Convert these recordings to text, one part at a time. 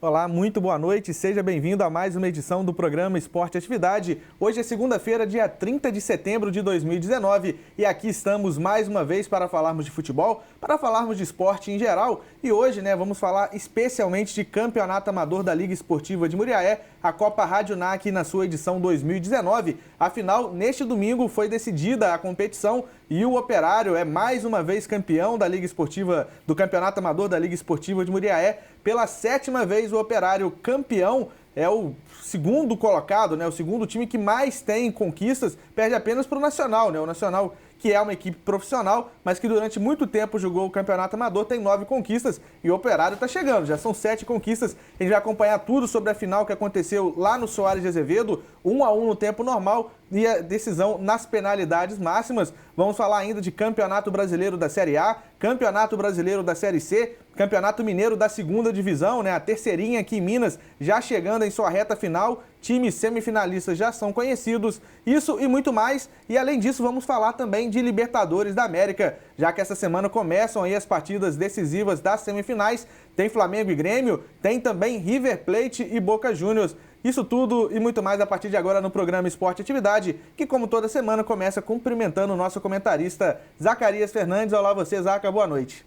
Olá, muito boa noite, seja bem-vindo a mais uma edição do programa Esporte Atividade. Hoje é segunda-feira, dia 30 de setembro de 2019 e aqui estamos mais uma vez para falarmos de futebol, para falarmos de esporte em geral e hoje, vamos falar especialmente de Campeonato Amador da Liga Esportiva de Muriaé, a Copa Rádio NAC na sua edição 2019. Afinal, neste domingo foi decidida a competição e o Operário é mais uma vez campeão da Liga Esportiva, do Campeonato Amador da Liga Esportiva de Muriaé. Pela 7ª vez o Operário campeão, é o segundo colocado, o segundo time que mais tem conquistas, perde apenas para o Nacional, o Nacional, que é uma equipe profissional, mas que durante muito tempo jogou o Campeonato Amador, tem 9 conquistas e o Operário está chegando, já são 7 conquistas. A gente vai acompanhar tudo sobre a final que aconteceu lá no Soares de Azevedo, 1-1 no tempo normal e a decisão nas penalidades máximas. Vamos falar ainda de Campeonato Brasileiro da Série A, Campeonato Brasileiro da Série C, Campeonato Mineiro da 2ª Divisão, a terceirinha aqui em Minas, já chegando em sua reta final. Times semifinalistas já são conhecidos, isso e muito mais. E além disso, vamos falar também de Libertadores da América, já que essa semana começam aí as partidas decisivas das semifinais. Tem Flamengo e Grêmio, tem também River Plate e Boca Juniors. Isso tudo e muito mais a partir de agora no programa Esporte Atividade, que como toda semana começa cumprimentando o nosso comentarista Zacarias Fernandes. Olá você, Zaca, boa noite.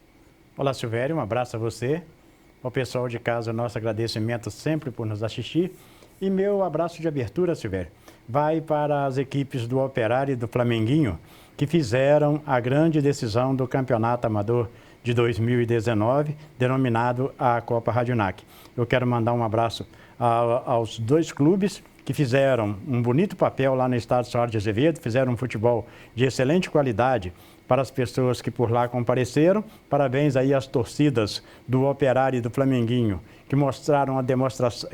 Olá, Silvério, um abraço a você. Ao pessoal de casa, nosso agradecimento sempre por nos assistir. E meu abraço de abertura, Silvério, vai para as equipes do Operário e do Flamenguinho, que fizeram a grande decisão do Campeonato Amador de 2019, denominado a Copa Rádio NAC. Eu quero mandar um abraço aos dois clubes que fizeram um bonito papel lá no estádio Soares de Azevedo, fizeram um futebol de excelente qualidade para as pessoas que por lá compareceram. Parabéns aí às torcidas do Operário e do Flamenguinho, que mostraram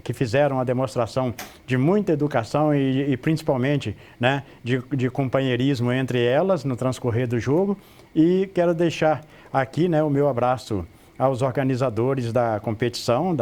que fizeram a demonstração de muita educação e principalmente de companheirismo entre elas no transcorrer do jogo. E quero deixar aqui o meu abraço aos organizadores da competição,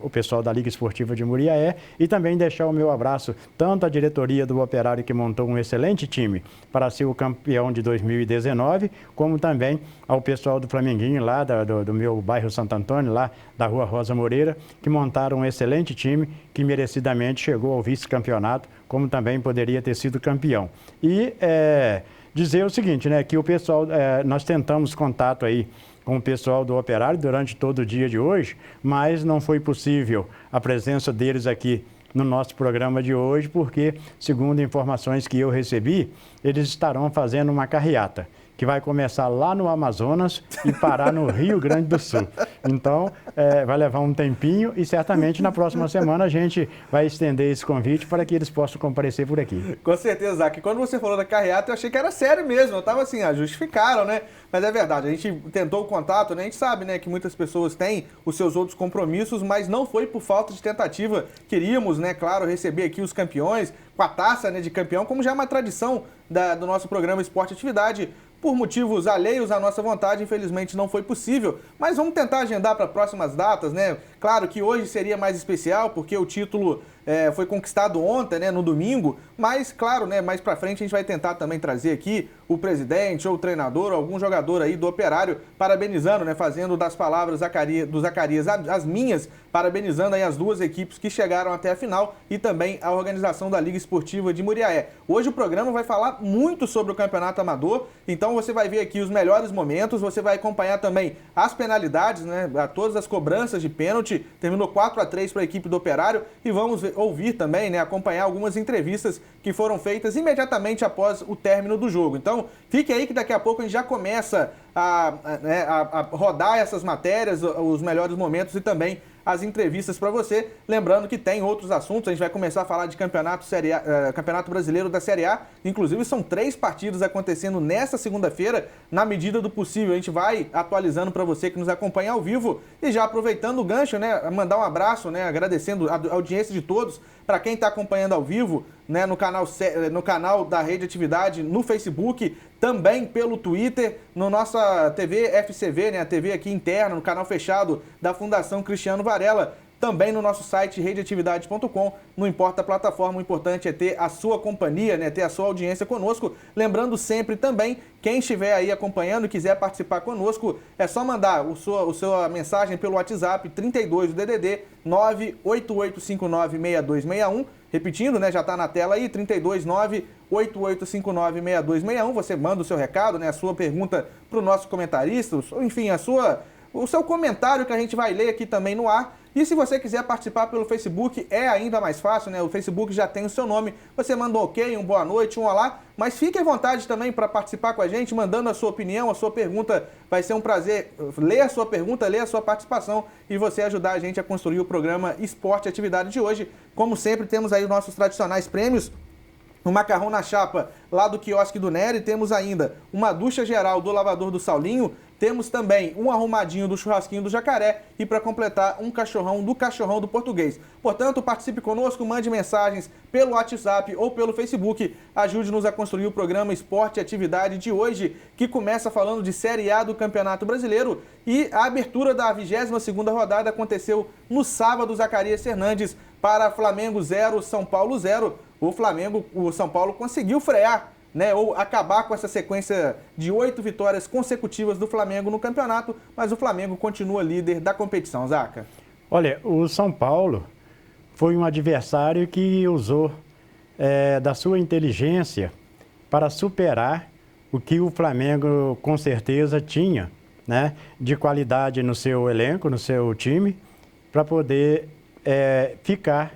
o pessoal da Liga Esportiva de Muriaé, e também deixar o meu abraço tanto à diretoria do Operário, que montou um excelente time para ser o campeão de 2019, como também ao pessoal do Flamenguinho, lá do meu bairro Santo Antônio, lá da Rua Rosa Moreira, que montaram um excelente time que merecidamente chegou ao vice-campeonato, como também poderia ter sido campeão. E dizer o seguinte, que o pessoal, nós tentamos contato aí com o pessoal do Operário durante todo o dia de hoje, mas não foi possível a presença deles aqui no nosso programa de hoje, porque, segundo informações que eu recebi, eles estarão fazendo uma carreata, que vai começar lá no Amazonas e parar no Rio Grande do Sul. Então, vai levar um tempinho e certamente na próxima semana a gente vai estender esse convite para que eles possam comparecer por aqui. Com certeza, Zac. Quando você falou da carreata, eu achei que era sério mesmo. Eu estava assim, justificaram, Mas é verdade, a gente tentou o contato, a gente sabe, que muitas pessoas têm os seus outros compromissos, mas não foi por falta de tentativa. Queríamos, claro, receber aqui os campeões, com a taça, de campeão, como já é uma tradição do nosso programa Esporte Atividade. Por motivos alheios à nossa vontade, infelizmente não foi possível, mas vamos tentar agendar para próximas datas, Claro que hoje seria mais especial, porque o título foi conquistado ontem, no domingo, mas claro, mais para frente a gente vai tentar também trazer aqui o presidente ou o treinador, ou algum jogador aí do Operário, parabenizando, fazendo das palavras do Zacarias as minhas, parabenizando aí as duas equipes que chegaram até a final e também a organização da Liga Esportiva de Muriaé. Hoje o programa vai falar muito sobre o Campeonato Amador, então você vai ver aqui os melhores momentos, você vai acompanhar também as penalidades, todas as cobranças de pênalti. Terminou 4-3 para a equipe do Operário e vamos ouvir também, acompanhar algumas entrevistas que foram feitas imediatamente após o término do jogo. Então, fique aí que daqui a pouco a gente já começa a rodar essas matérias, os melhores momentos e também as entrevistas para você. Lembrando que tem outros assuntos, a gente vai começar a falar de Campeonato Brasileiro da Série A. Inclusive, são 3 partidas acontecendo nesta segunda-feira. Na medida do possível, a gente vai atualizando para você que nos acompanha ao vivo. E já aproveitando o gancho, mandar um abraço, agradecendo a audiência de todos. Para quem está acompanhando ao vivo, no canal da Rede Atividade, no Facebook, também pelo Twitter, no nossa TV FCV, a TV aqui interna, no canal fechado da Fundação Cristiano Varela. também no nosso site redeatividade.com. Não importa a plataforma, o importante é ter a sua companhia, né? Ter a sua audiência conosco. Lembrando sempre também, quem estiver aí acompanhando e quiser participar conosco, é só mandar a sua mensagem pelo WhatsApp 32 do DDD 32-98859-6261. Repetindo, né, já está na tela aí, 32-98859-6261. Você manda o seu recado, né, a sua pergunta para o nosso comentarista, enfim, o seu comentário que a gente vai ler aqui também no ar. E se você quiser participar pelo Facebook, é ainda mais fácil, né? O Facebook já tem o seu nome. Você manda um ok, um boa noite, um olá. Mas fique à vontade também para participar com a gente, mandando a sua opinião, a sua pergunta. Vai ser um prazer ler a sua pergunta, ler a sua participação e você ajudar a gente a construir o programa Esporte e Atividade de hoje. Como sempre, temos aí os nossos tradicionais prêmios. O macarrão na chapa lá do quiosque do Nery. Temos ainda uma ducha geral do lavador do Saulinho. Temos também um arrumadinho do churrasquinho do Jacaré e, para completar, um cachorrão do Português. Portanto, participe conosco, mande mensagens pelo WhatsApp ou pelo Facebook. Ajude-nos a construir o programa Esporte e Atividade de hoje, que começa falando de Série A do Campeonato Brasileiro. E a abertura da 22ª rodada aconteceu no sábado, Zacarias Fernandes, para Flamengo 0, São Paulo 0. O São Paulo conseguiu frear, né, ou acabar com essa sequência de 8 vitórias consecutivas do Flamengo no campeonato, mas o Flamengo continua líder da competição, Zaca. Olha, o São Paulo foi um adversário que usou da sua inteligência para superar o que o Flamengo com certeza tinha, né, de qualidade no seu elenco, no seu time, para poder ficar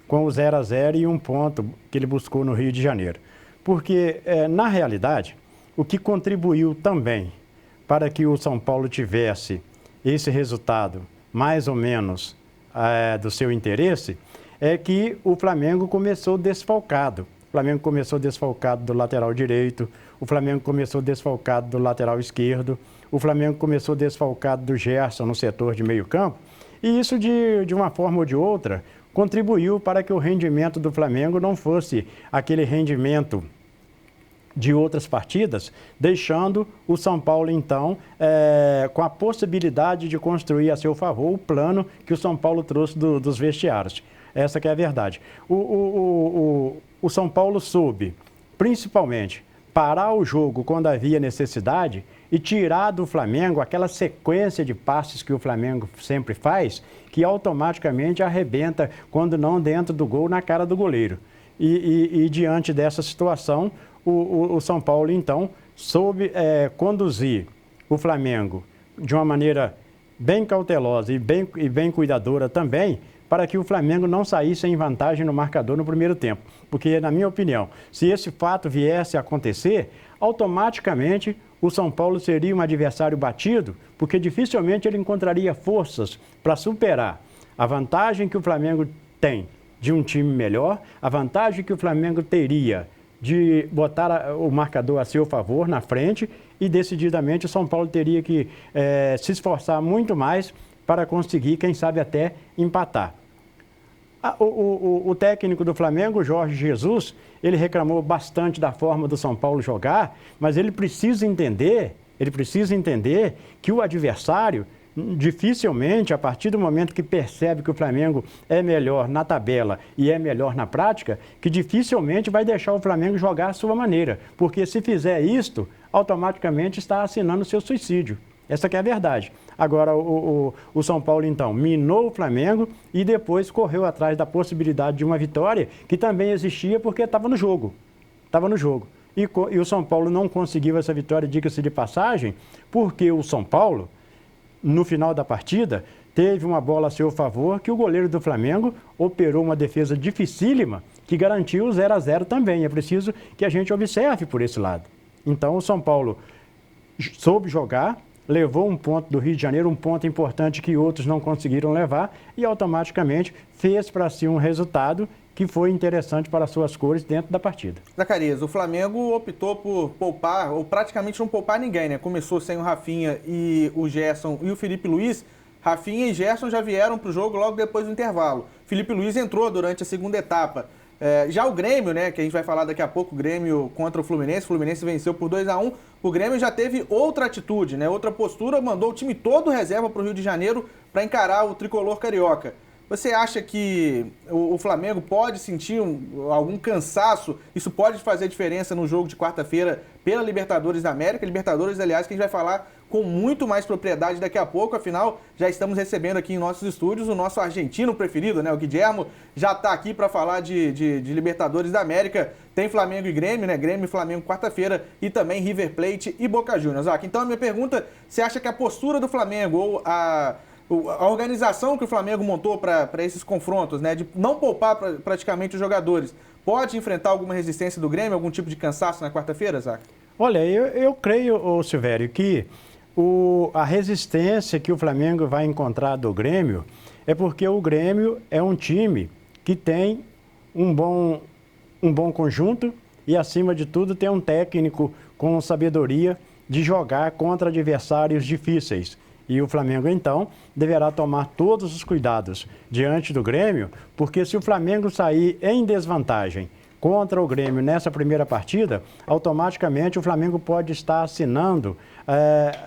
com o 0-0 e um ponto que ele buscou no Rio de Janeiro. Porque, na realidade, o que contribuiu também para que o São Paulo tivesse esse resultado mais ou menos do seu interesse, é que o Flamengo começou desfalcado. O Flamengo começou desfalcado do lateral direito, o Flamengo começou desfalcado do lateral esquerdo, o Flamengo começou desfalcado do Gerson no setor de meio campo, e isso de uma forma ou de outra contribuiu para que o rendimento do Flamengo não fosse aquele rendimento de outras partidas, deixando o São Paulo, então, com a possibilidade de construir a seu favor o plano que o São Paulo trouxe dos vestiários. Essa que é a verdade. O São Paulo soube, principalmente, parar o jogo quando havia necessidade e tirar do Flamengo aquela sequência de passes que o Flamengo sempre faz, que automaticamente arrebenta, quando não dentro do gol, na cara do goleiro. E diante dessa situação, o São Paulo, então, soube conduzir o Flamengo de uma maneira bem cautelosa e bem cuidadora também, para que o Flamengo não saísse em vantagem no marcador no primeiro tempo. Porque, na minha opinião, se esse fato viesse a acontecer, automaticamente o São Paulo seria um adversário batido, porque dificilmente ele encontraria forças para superar a vantagem que o Flamengo tem de um time melhor, a vantagem que o Flamengo teria de botar o marcador a seu favor na frente, e decididamente o São Paulo teria que se esforçar muito mais para conseguir, quem sabe até, empatar. O técnico do Flamengo, Jorge Jesus, ele reclamou bastante da forma do São Paulo jogar, mas ele precisa entender que o adversário, dificilmente, a partir do momento que percebe que o Flamengo é melhor na tabela e é melhor na prática, que dificilmente vai deixar o Flamengo jogar à sua maneira, porque se fizer isto, automaticamente está assinando o seu suicídio. Essa que é a verdade. Agora, o São Paulo, então, minou o Flamengo e depois correu atrás da possibilidade de uma vitória, que também existia porque estava no jogo. Estava no jogo. E o São Paulo não conseguiu essa vitória, diga-se de passagem, porque o São Paulo, no final da partida, teve uma bola a seu favor, que o goleiro do Flamengo operou uma defesa dificílima, que garantiu o 0-0 também. É preciso que a gente observe por esse lado. Então, o São Paulo soube jogar, levou um ponto do Rio de Janeiro, um ponto importante que outros não conseguiram levar, e automaticamente fez para si um resultado que foi interessante para suas cores dentro da partida. Zacarias, o Flamengo optou por poupar, ou praticamente não poupar ninguém, né? Começou sem o Rafinha e o Gerson e o Felipe Luiz. Rafinha e Gerson já vieram para o jogo logo depois do intervalo. Felipe Luiz entrou durante a segunda etapa. Já o Grêmio, né, que a gente vai falar daqui a pouco, o Grêmio contra o Fluminense venceu por 2-1, o Grêmio já teve outra atitude, né, outra postura, mandou o time todo reserva para o Rio de Janeiro para encarar o tricolor carioca. Você acha que o Flamengo pode sentir algum cansaço? Isso pode fazer diferença no jogo de quarta-feira pela Libertadores da América? Libertadores, aliás, que a gente vai falar com muito mais propriedade daqui a pouco. Afinal, já estamos recebendo aqui em nossos estúdios o nosso argentino preferido, né? O Guilhermo já está aqui para falar de Libertadores da América. Tem Flamengo e Grêmio, né? Grêmio e Flamengo quarta-feira e também River Plate e Boca Juniors. Então a minha pergunta, você acha que a postura do Flamengo ou a organização que o Flamengo montou para esses confrontos, né, de não poupar praticamente os jogadores, pode enfrentar alguma resistência do Grêmio, algum tipo de cansaço na quarta-feira, Zac? Olha, eu creio, Silvério, que a resistência que o Flamengo vai encontrar do Grêmio é porque o Grêmio é um time que tem um bom conjunto e, acima de tudo, tem um técnico com sabedoria de jogar contra adversários difíceis. E o Flamengo, então, deverá tomar todos os cuidados diante do Grêmio, porque se o Flamengo sair em desvantagem contra o Grêmio nessa primeira partida, automaticamente o Flamengo pode estar assinando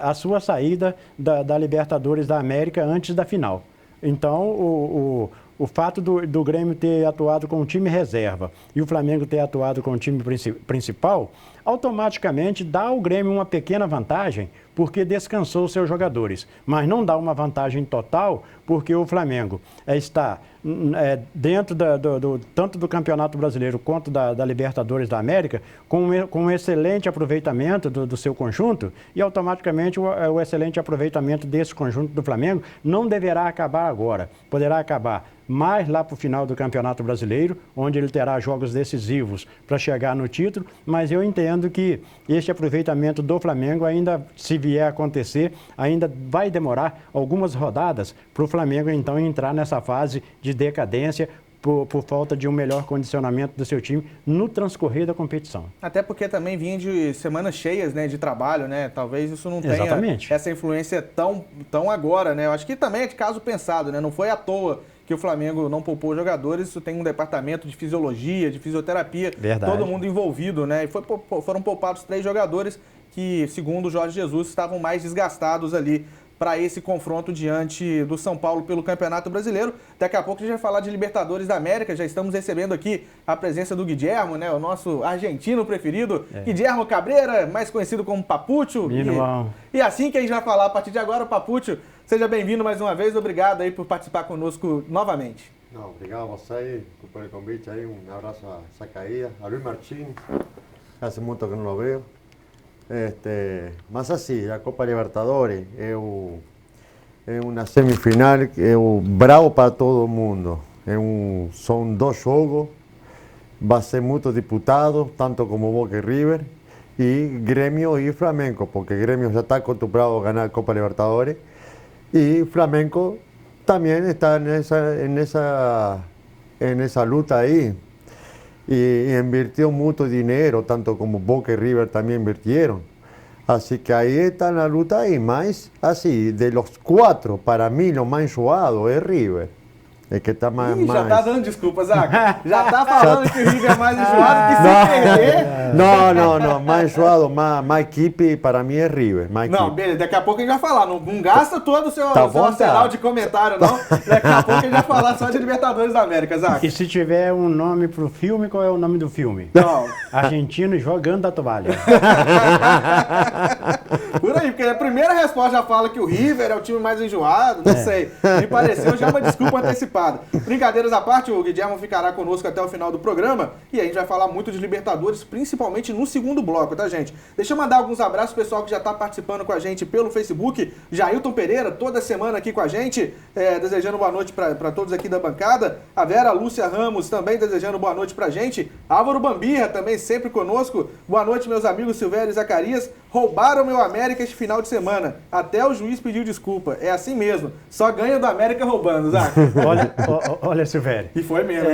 a sua saída da Libertadores da América antes da final. Então, o fato do Grêmio ter atuado com o time reserva e o Flamengo ter atuado com o time principal, automaticamente dá ao Grêmio uma pequena vantagem, porque descansou seus jogadores. Mas não dá uma vantagem total, porque o Flamengo está dentro tanto do Campeonato Brasileiro quanto da Libertadores da América, com um excelente aproveitamento do seu conjunto, e automaticamente o excelente aproveitamento desse conjunto do Flamengo não deverá acabar agora. Poderá acabar mais lá para o final do Campeonato Brasileiro, onde ele terá jogos decisivos para chegar no título, mas eu entendo que este aproveitamento do Flamengo ainda, se vier a acontecer, ainda vai demorar algumas rodadas para o Flamengo então entrar nessa fase de decadência por falta de um melhor condicionamento do seu time no transcorrer da competição. Até porque também vinha de semanas cheias, né, de trabalho, né? Talvez isso não tenha Exatamente. Essa influência tão agora, né? Eu acho que também é de caso pensado, né? Não foi à toa que o Flamengo não poupou jogadores, isso tem um departamento de fisiologia, de fisioterapia, Verdade. Todo mundo envolvido, né? E foram poupados 3 jogadores que, segundo o Jorge Jesus, estavam mais desgastados ali para esse confronto diante do São Paulo pelo Campeonato Brasileiro. Daqui a pouco a gente vai falar de Libertadores da América, já estamos recebendo aqui a presença do Guilhermo, né, o nosso argentino preferido, Guilhermo Cabreira, mais conhecido como Papucho. E assim que a gente vai falar a partir de agora, Papucho, seja bem-vindo mais uma vez, obrigado aí por participar conosco novamente. Não, obrigado a você por convite aí, abraço a Zacaías, a Luis Martins, hace muito que não o veo. Mas assim, a Copa Libertadores é uma semifinal que é bravo para todo mundo. São 2 jogos, vai ser muito disputado, tanto como Boca e River, e Grêmio e Flamengo, porque Grêmio já está acostumbrado a ganhar a Copa Libertadores, e Flamengo também está nessa luta aí. Y invirtió mucho dinero, tanto como Boca y River también invirtieron. Así que ahí está la lucha ahí, más así, de los 4, para mí lo más enjoado es River. É que tá mais... Já tá dando desculpas, Zaca. Já tá falando que o River é mais enjoado que se perder. Não. Mais enjoado, mais equipe, para mim é River. Não, beleza. Daqui a pouco a gente vai falar. Não gasta todo o seu arsenal de comentário, não. Daqui a pouco a gente vai falar só de Libertadores da América, Zaca. E se tiver um nome pro filme, qual é o nome do filme? Não. Argentino jogando a toalha. Por aí, porque a primeira resposta já fala que o River é o time mais enjoado, não sei. Me pareceu já uma desculpa antecipada. Brincadeiras à parte, o Guilherme ficará conosco até o final do programa e a gente vai falar muito de Libertadores, principalmente no segundo bloco, tá, gente? Deixa eu mandar alguns abraços pro pessoal que já tá participando com a gente pelo Facebook. Jailton Pereira, toda semana aqui com a gente, desejando boa noite para todos aqui da bancada. A Vera Lúcia Ramos também desejando boa noite pra gente. Álvaro Bambirra também sempre conosco. Boa noite, meus amigos Silvério e Zacarias. Roubaram meu América este final de semana. Até o juiz pediu desculpa. É assim mesmo. Só ganha do América roubando, Zac. Olha, Silvério. E foi mesmo.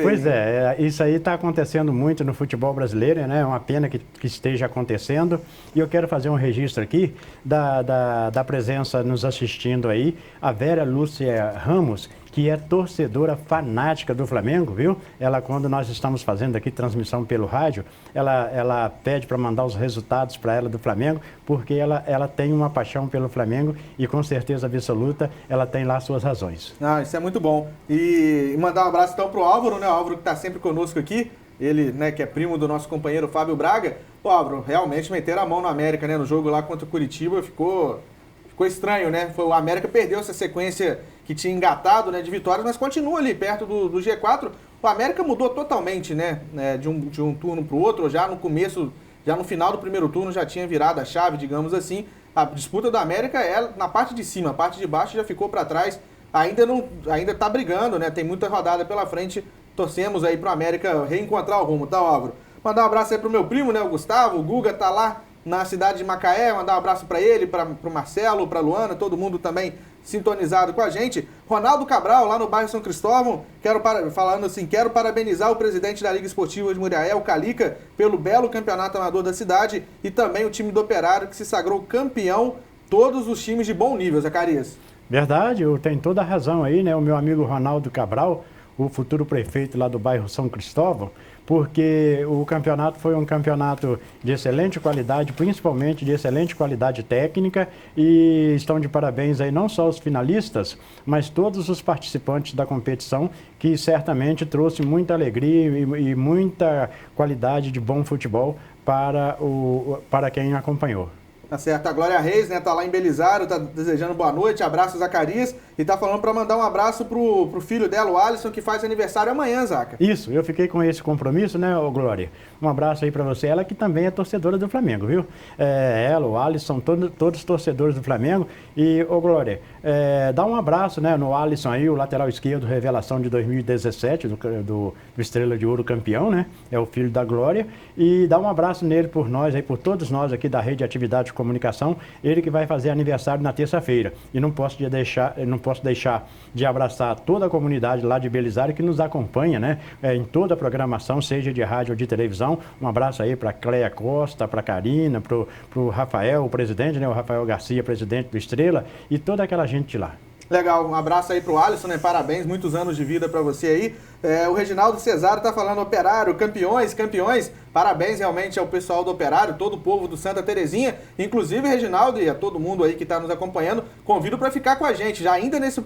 Pois é, isso aí está acontecendo muito no futebol brasileiro, né? É uma pena que esteja acontecendo. E eu quero fazer um registro aqui da presença nos assistindo aí, a Vera Lúcia Ramos, que é torcedora fanática do Flamengo, viu? Ela, quando nós estamos fazendo aqui transmissão pelo rádio, ela pede para mandar os resultados para ela do Flamengo, porque ela tem uma paixão pelo Flamengo e com certeza absoluta ela tem lá suas razões. Ah, isso é muito bom. E mandar um abraço então pro Álvaro, né? O Álvaro que está sempre conosco aqui. ele, né, que é primo do nosso companheiro Fábio Braga. Pô, Álvaro, realmente meteram a mão no América, né, no jogo lá contra o Curitiba, ficou estranho, né? O América perdeu essa sequência que tinha engatado, né, de vitórias, mas continua ali perto do G4. O América mudou totalmente, né, de um turno para o outro, já no começo, já no final do primeiro turno já tinha virado a chave, digamos assim. A disputa do América é na parte de cima, a parte de baixo já ficou para trás, ainda tá brigando, né? Tem muita rodada pela frente. Torcemos aí pro América reencontrar o rumo, tá, Álvaro? Mandar um abraço aí pro meu primo, né, o Gustavo, o Guga tá lá na cidade de Macaé, mandar um abraço para ele, pro Marcelo, pra Luana, todo mundo também sintonizado com a gente. Ronaldo Cabral, lá no bairro São Cristóvão, quero parabenizar o presidente da Liga Esportiva de Muriaé, o Calica, pelo belo campeonato amador da cidade e também o time do Operário, que se sagrou campeão, todos os times de bom nível, Zacarias. Verdade, tem toda a razão aí, né, o meu amigo Ronaldo Cabral, o futuro prefeito lá do bairro São Cristóvão, porque o campeonato foi um campeonato de excelente qualidade, principalmente de excelente qualidade técnica, e estão de parabéns aí não só os finalistas, mas todos os participantes da competição, que certamente trouxe muita alegria e muita qualidade de bom futebol para quem acompanhou. Tá certo, a Glória Reis, né, tá lá em Belisário, tá desejando boa noite, abraço Zacarias, e tá falando para mandar um abraço pro filho dela, o Alisson, que faz aniversário amanhã, Zaca. Isso, eu fiquei com esse compromisso, né, Glória? Um abraço aí para você, ela que também é torcedora do Flamengo, viu? Ela, o Alisson, todos torcedores do Flamengo, e, Glória, dá um abraço, né, no Alisson aí, o lateral esquerdo, revelação de 2017, do Estrela de Ouro campeão, né, é o filho da Glória, e dá um abraço nele por nós, aí, por todos nós aqui da Rede de Atividade de Comunicação, ele que vai fazer aniversário na terça-feira. E não posso deixar de abraçar toda a comunidade lá de Belisário que nos acompanha, né? Em toda a programação, seja de rádio ou de televisão. Um abraço aí para Cleia Costa, para Karina, pro Rafael, o presidente, né? O Rafael Garcia, presidente do Estrela, e toda aquela gente de lá. Legal, um abraço aí pro Alisson, né? Parabéns, muitos anos de vida para você aí. O Reginaldo Cesário tá falando, Operário, campeões, parabéns realmente ao pessoal do Operário, todo o povo do Santa Terezinha, inclusive Reginaldo e a todo mundo aí que está nos acompanhando, convido para ficar com a gente, já ainda nesse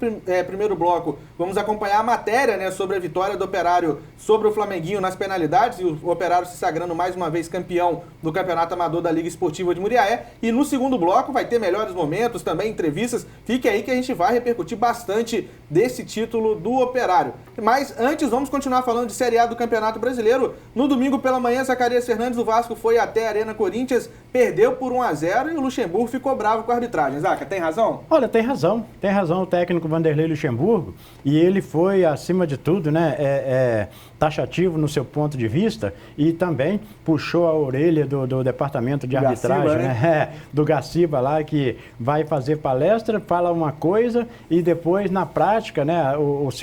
primeiro bloco, vamos acompanhar a matéria, né, sobre a vitória do Operário sobre o Flamenguinho nas penalidades, e o Operário se sagrando mais uma vez campeão do Campeonato Amador da Liga Esportiva de Muriaé, e no segundo bloco vai ter melhores momentos, também entrevistas, fique aí que a gente vai repercutir bastante desse título do Operário. Mas antes, vamos continuar falando de Série A do Campeonato Brasileiro. No domingo pela manhã, Zacarias Fernandes do Vasco foi até a Arena Corinthians, perdeu por 1-0 e o Luxemburgo ficou bravo com a arbitragem. Zaca, tem razão? Olha, tem razão o técnico Vanderlei Luxemburgo, e ele foi, acima de tudo, né, taxativo no seu ponto de vista, e também puxou a orelha do departamento de arbitragem, Gaciba, né? Do Gaciba lá, que vai fazer palestra, fala uma coisa e depois, na prática, né, os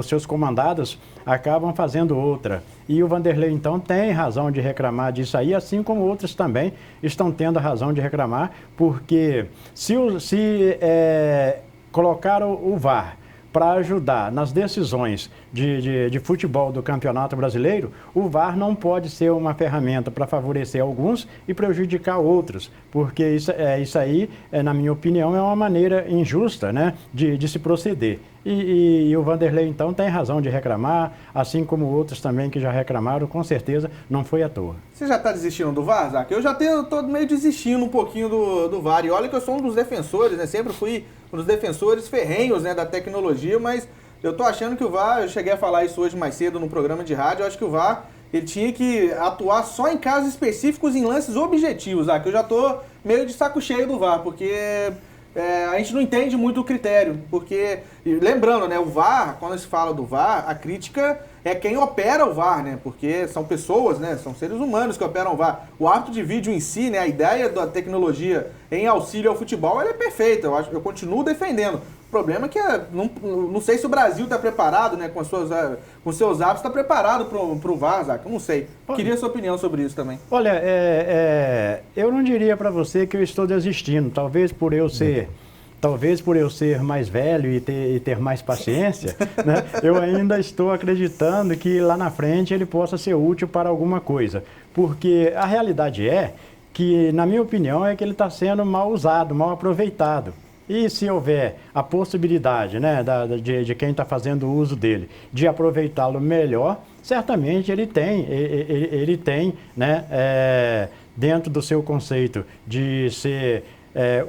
seus comandados acabam fazendo outra. E o Vanderlei, então, tem razão de reclamar disso aí, assim como outros também estão tendo a razão de reclamar, porque se colocaram o VAR para ajudar nas decisões de futebol do Campeonato Brasileiro, o VAR não pode ser uma ferramenta para favorecer alguns e prejudicar outros, porque isso aí, na minha opinião, é uma maneira injusta, né, de se proceder. E o Vanderlei, então, tem razão de reclamar, assim como outros também que já reclamaram, com certeza não foi à toa. Você já está desistindo do VAR, Zaca? Eu já estou meio desistindo um pouquinho do VAR, e olha que eu sou um dos defensores, né, sempre fui um dos defensores ferrenhos, né, da tecnologia, mas eu tô achando que o VAR, eu cheguei a falar isso hoje mais cedo no programa de rádio, eu acho que o VAR, ele tinha que atuar só em casos específicos, em lances objetivos, Zaca. Eu já tô meio de saco cheio do VAR, porque a gente não entende muito o critério, porque, lembrando, né, o VAR, quando se fala do VAR, a crítica é quem opera o VAR, né, porque são pessoas, né, são seres humanos que operam o VAR. O árbitro de vídeo em si, né, a ideia da tecnologia em auxílio ao futebol, ela é perfeita, eu continuo defendendo. O problema é que não sei se o Brasil está preparado, né, com seus hábitos, está preparado para o VAR, Zaca, eu não sei. Queria a sua opinião sobre isso também. Olha, eu não diria para você que eu estou desistindo, talvez por eu ser mais velho e ter mais paciência, né, eu ainda estou acreditando que lá na frente ele possa ser útil para alguma coisa. Porque a realidade é que, na minha opinião, é que ele está sendo mal usado, mal aproveitado. E se houver a possibilidade, né, de quem está fazendo uso dele, de aproveitá-lo melhor, certamente ele tem, né, dentro do seu conceito de ser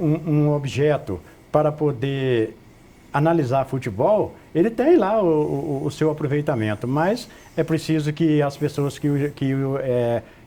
um objeto para poder analisar futebol, ele tem lá o seu aproveitamento, mas é preciso que as pessoas que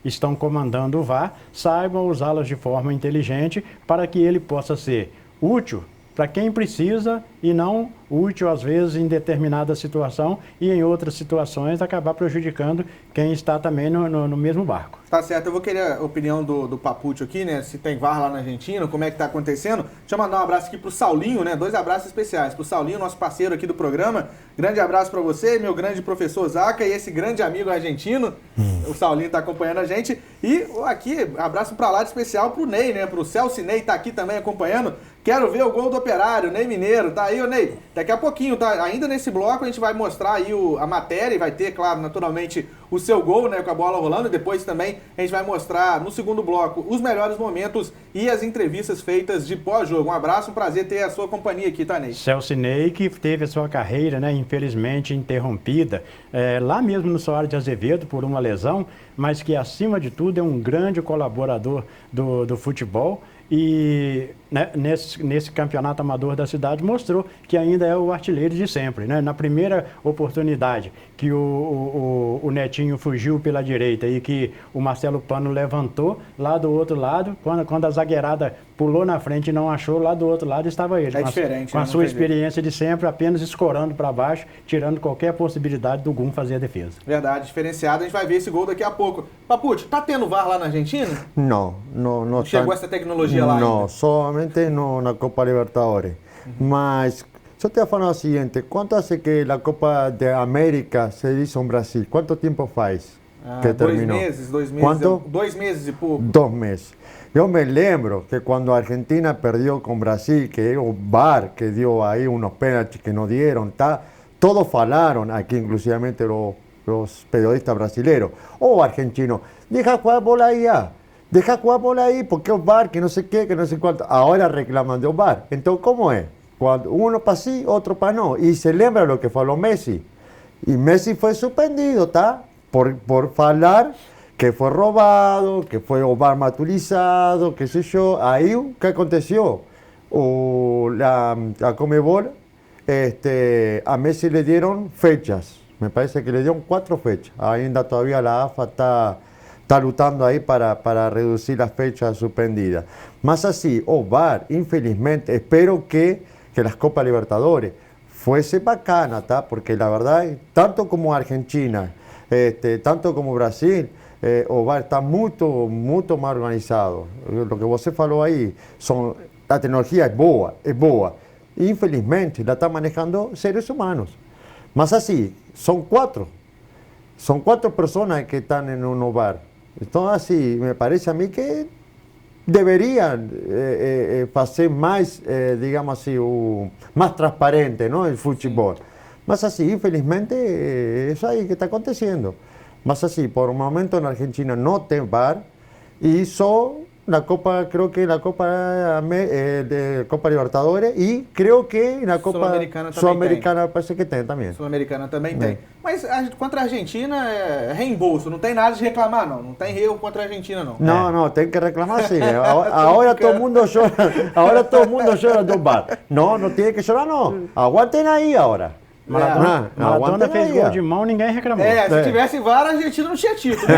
estão comandando o VAR saibam usá-las de forma inteligente para que ele possa ser útil para quem precisa e não útil, às vezes, em determinada situação e em outras situações acabar prejudicando quem está também no mesmo barco. Tá certo, eu vou querer a opinião do Papuccio aqui, né? Se tem VAR lá na Argentina, como é que tá acontecendo. Deixa eu mandar um abraço aqui pro Saulinho, né? 2 abraços especiais. Pro Saulinho, nosso parceiro aqui do programa. Grande abraço para você, meu grande professor Zaca e esse grande amigo argentino. O Saulinho tá acompanhando a gente. E aqui, abraço pra lá de especial pro Ney, né? Pro Celso Ney, tá aqui também acompanhando. Quero ver o gol do Operário, Ney Mineiro. Tá aí, ô Ney? Daqui a pouquinho, tá? Ainda nesse bloco a gente vai mostrar aí a matéria e vai ter, claro, naturalmente, o seu gol, né? Com a bola rolando. E depois também a gente vai mostrar no segundo bloco os melhores momentos e as entrevistas feitas de pós-jogo. Um abraço, um prazer ter a sua companhia aqui, tá, Ney? Celso Ney, que teve a sua carreira, né, infelizmente interrompida, lá mesmo no Soares de Azevedo por uma lesão, mas que acima de tudo é um grande colaborador do futebol. E né, nesse campeonato amador da cidade mostrou que ainda é o artilheiro de sempre, né? Na primeira oportunidade que o Netinho fugiu pela direita e que o Marcelo Pano levantou, lá do outro lado, quando a zagueirada pulou na frente e não achou, lá do outro lado estava ele. Com a sua experiência de sempre, apenas escorando para baixo, tirando qualquer possibilidade do Gum fazer a defesa. Verdade, diferenciado. A gente vai ver esse gol daqui a pouco. Papuccio, tá tendo VAR lá na Argentina? Não chegou essa tecnologia lá não, ainda? solamente na Copa Libertadores. Mas yo te voy a falar lo siguiente, ¿cuánto hace que la Copa de América se hizo en Brasil? ¿Cuánto tiempo faz que terminó? 2 meses. ¿Cuánto? 2 meses e pouco. 2 meses. Yo me lembro que cuando Argentina perdió con Brasil, que o VAR que dio ahí unos penaltis que no dieron, todos falaron, aquí inclusivamente los periodistas brasileños, argentinos, deja jugar bola ahí ya. Deja jugar bola ahí, porque es VAR, que no sé qué, que no sé cuánto. Ahora reclaman de VAR. Entonces, ¿cómo es? Cuando uno para sí, otro para no. Y se lembra lo que faló Messi. Y Messi fue suspendido, ¿está? Por falar que fue robado, que fue o VAR maturizado, qué sé yo. Ahí, ¿qué aconteció? La Conmebol, a Messi le dieron fechas. Me parece que le dieron 4 fechas. Ainda todavía la AFA está lutando ahí para reducir las fechas suspendidas. Más así, VAR, infelizmente, espero que las Copas Libertadores fuese bacana, ¿tá? Porque la verdad, tanto como Argentina, tanto como Brasil, o VAR está muito más organizado. Lo que você falou aí, la tecnología es boa. Infelizmente, la están manejando seres humanos. Más así, son 4 personas que están en un VAR. Entonces, así, me parece a mí que deberían hacer más, digamos así, más transparente, ¿no? El fútbol. Más así, infelizmente, eso ahí que está aconteciendo. Más así, por un momento en Argentina no tiene VAR y la Copa, creo que la Copa Copa Libertadores e creo que na Copa Sul-Americana parece que tem também. Sul-Americana também tem. Mas contra a Argentina é reembolso, não tem nada de reclamar não. Não tem erro contra a Argentina não. Não, tem que reclamar sim. Agora todo mundo chora do VAR. Não tem que chorar não. Aguantem aí agora. Maradona fez gol de mão, ninguém reclamou. Se tivesse VAR, a Argentina não tinha título.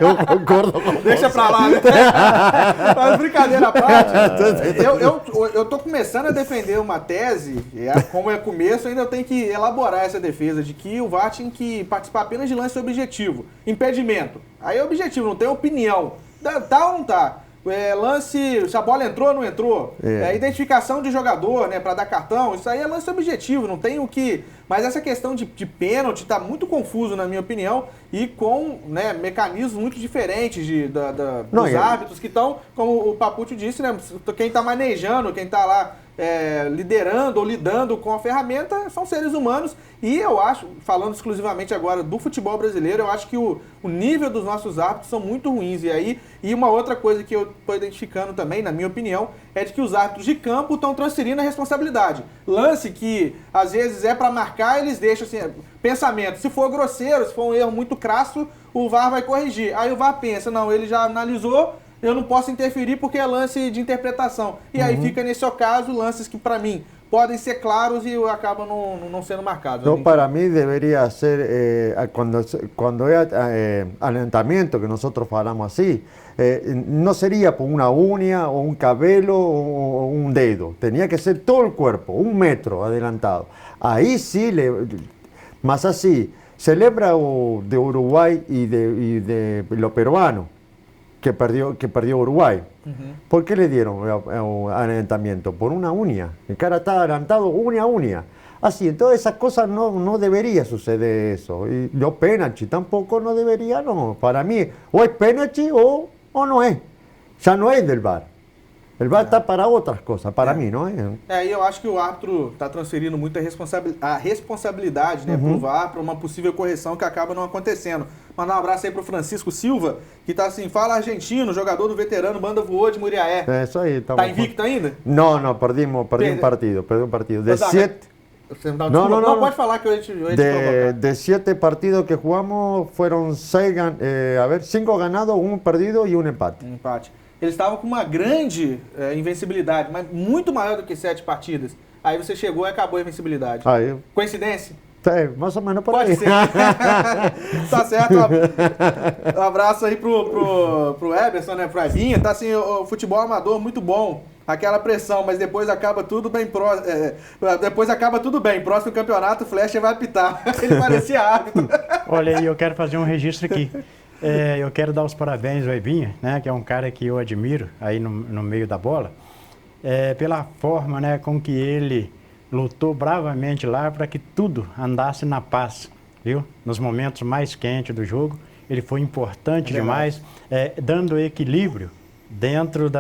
Eu concordo com Deixa pra lá, né? Mas brincadeira à parte, eu tô começando a defender uma tese, como é começo, ainda eu tenho que elaborar essa defesa de que o VAR tinha que participar apenas de lance objetivo. Impedimento. Aí é objetivo, não tem opinião. Tá ou não tá? Lance, se a bola entrou ou não entrou, identificação de jogador, né, para dar cartão, isso aí é lance objetivo, não tem o que... Mas essa questão de pênalti está muito confuso, na minha opinião, e com, né, mecanismos muito diferentes dos árbitros que estão, como o Papuccio disse, né, quem está manejando, quem está lá liderando ou lidando com a ferramenta são seres humanos. E eu acho, falando exclusivamente agora do futebol brasileiro, eu acho que o nível dos nossos árbitros são muito ruins. E uma outra coisa que eu estou identificando também, na minha opinião, é de que os árbitros de campo estão transferindo a responsabilidade. Lance que às vezes é para marcar, eles deixam assim, pensamento, se for grosseiro, se for um erro muito crasso, o VAR vai corrigir. Aí o VAR pensa, não, ele já analisou, eu não posso interferir porque é lance de interpretação. E aí fica, nesse caso, lances que, para mim, podem ser claros e acabam não sendo marcados. No, para mí debería ser, cuando hay alentamiento, que nosotros falamos así, no sería por una uña o un cabello o un dedo, tenía que ser todo el cuerpo, 1 metro adelantado. Ahí sí, más así, celebra de Uruguay y de lo peruano, que perdió Uruguay. ¿Por qué le dieron alentamiento? Por una uña. El cara estaba adelantado, uña. Así, entonces esas cosas no debería suceder eso. Y los penalti tampoco no debería, no. Para mí, o es penalti o no es. Ya no es del VAR. El VAR está para outras coisas, para mim, não é? E eu acho que o árbitro está transferindo muita responsabilidade, né, pro VAR, para uma possível correção que acaba não acontecendo. Mandar um abraço aí pro Francisco Silva, que tá assim, fala argentino, jogador do veterano, banda voou de Muriaé. É isso aí. Tá invicto ainda? Não, perdi um partido. De 7... Não, pode falar que eu ia te provocar. De 7 partidos que jugamos, foram 5 ganados, 1 perdido e 1 empate. Um empate. Eles estavam com uma grande invencibilidade, mas muito maior do que 7 partidas. Aí você chegou e acabou a invencibilidade. Coincidência? É, mais ou menos por aí. Pode ser. Tá certo. Um abraço aí pro Eberson, né? Pro Evinha. Tá assim, o futebol amador muito bom. Aquela pressão, mas depois acaba tudo bem. Depois acaba tudo bem. Próximo campeonato, o Flecha vai apitar. Ele parecia árbitro. Olha aí, eu quero fazer um registro aqui. Eu quero dar os parabéns ao Evinha, né, que é um cara que eu admiro aí no meio da bola, pela forma, né, com que ele lutou bravamente lá para que tudo andasse na paz, viu? Nos momentos mais quentes do jogo, ele foi importante demais, dando equilíbrio dentro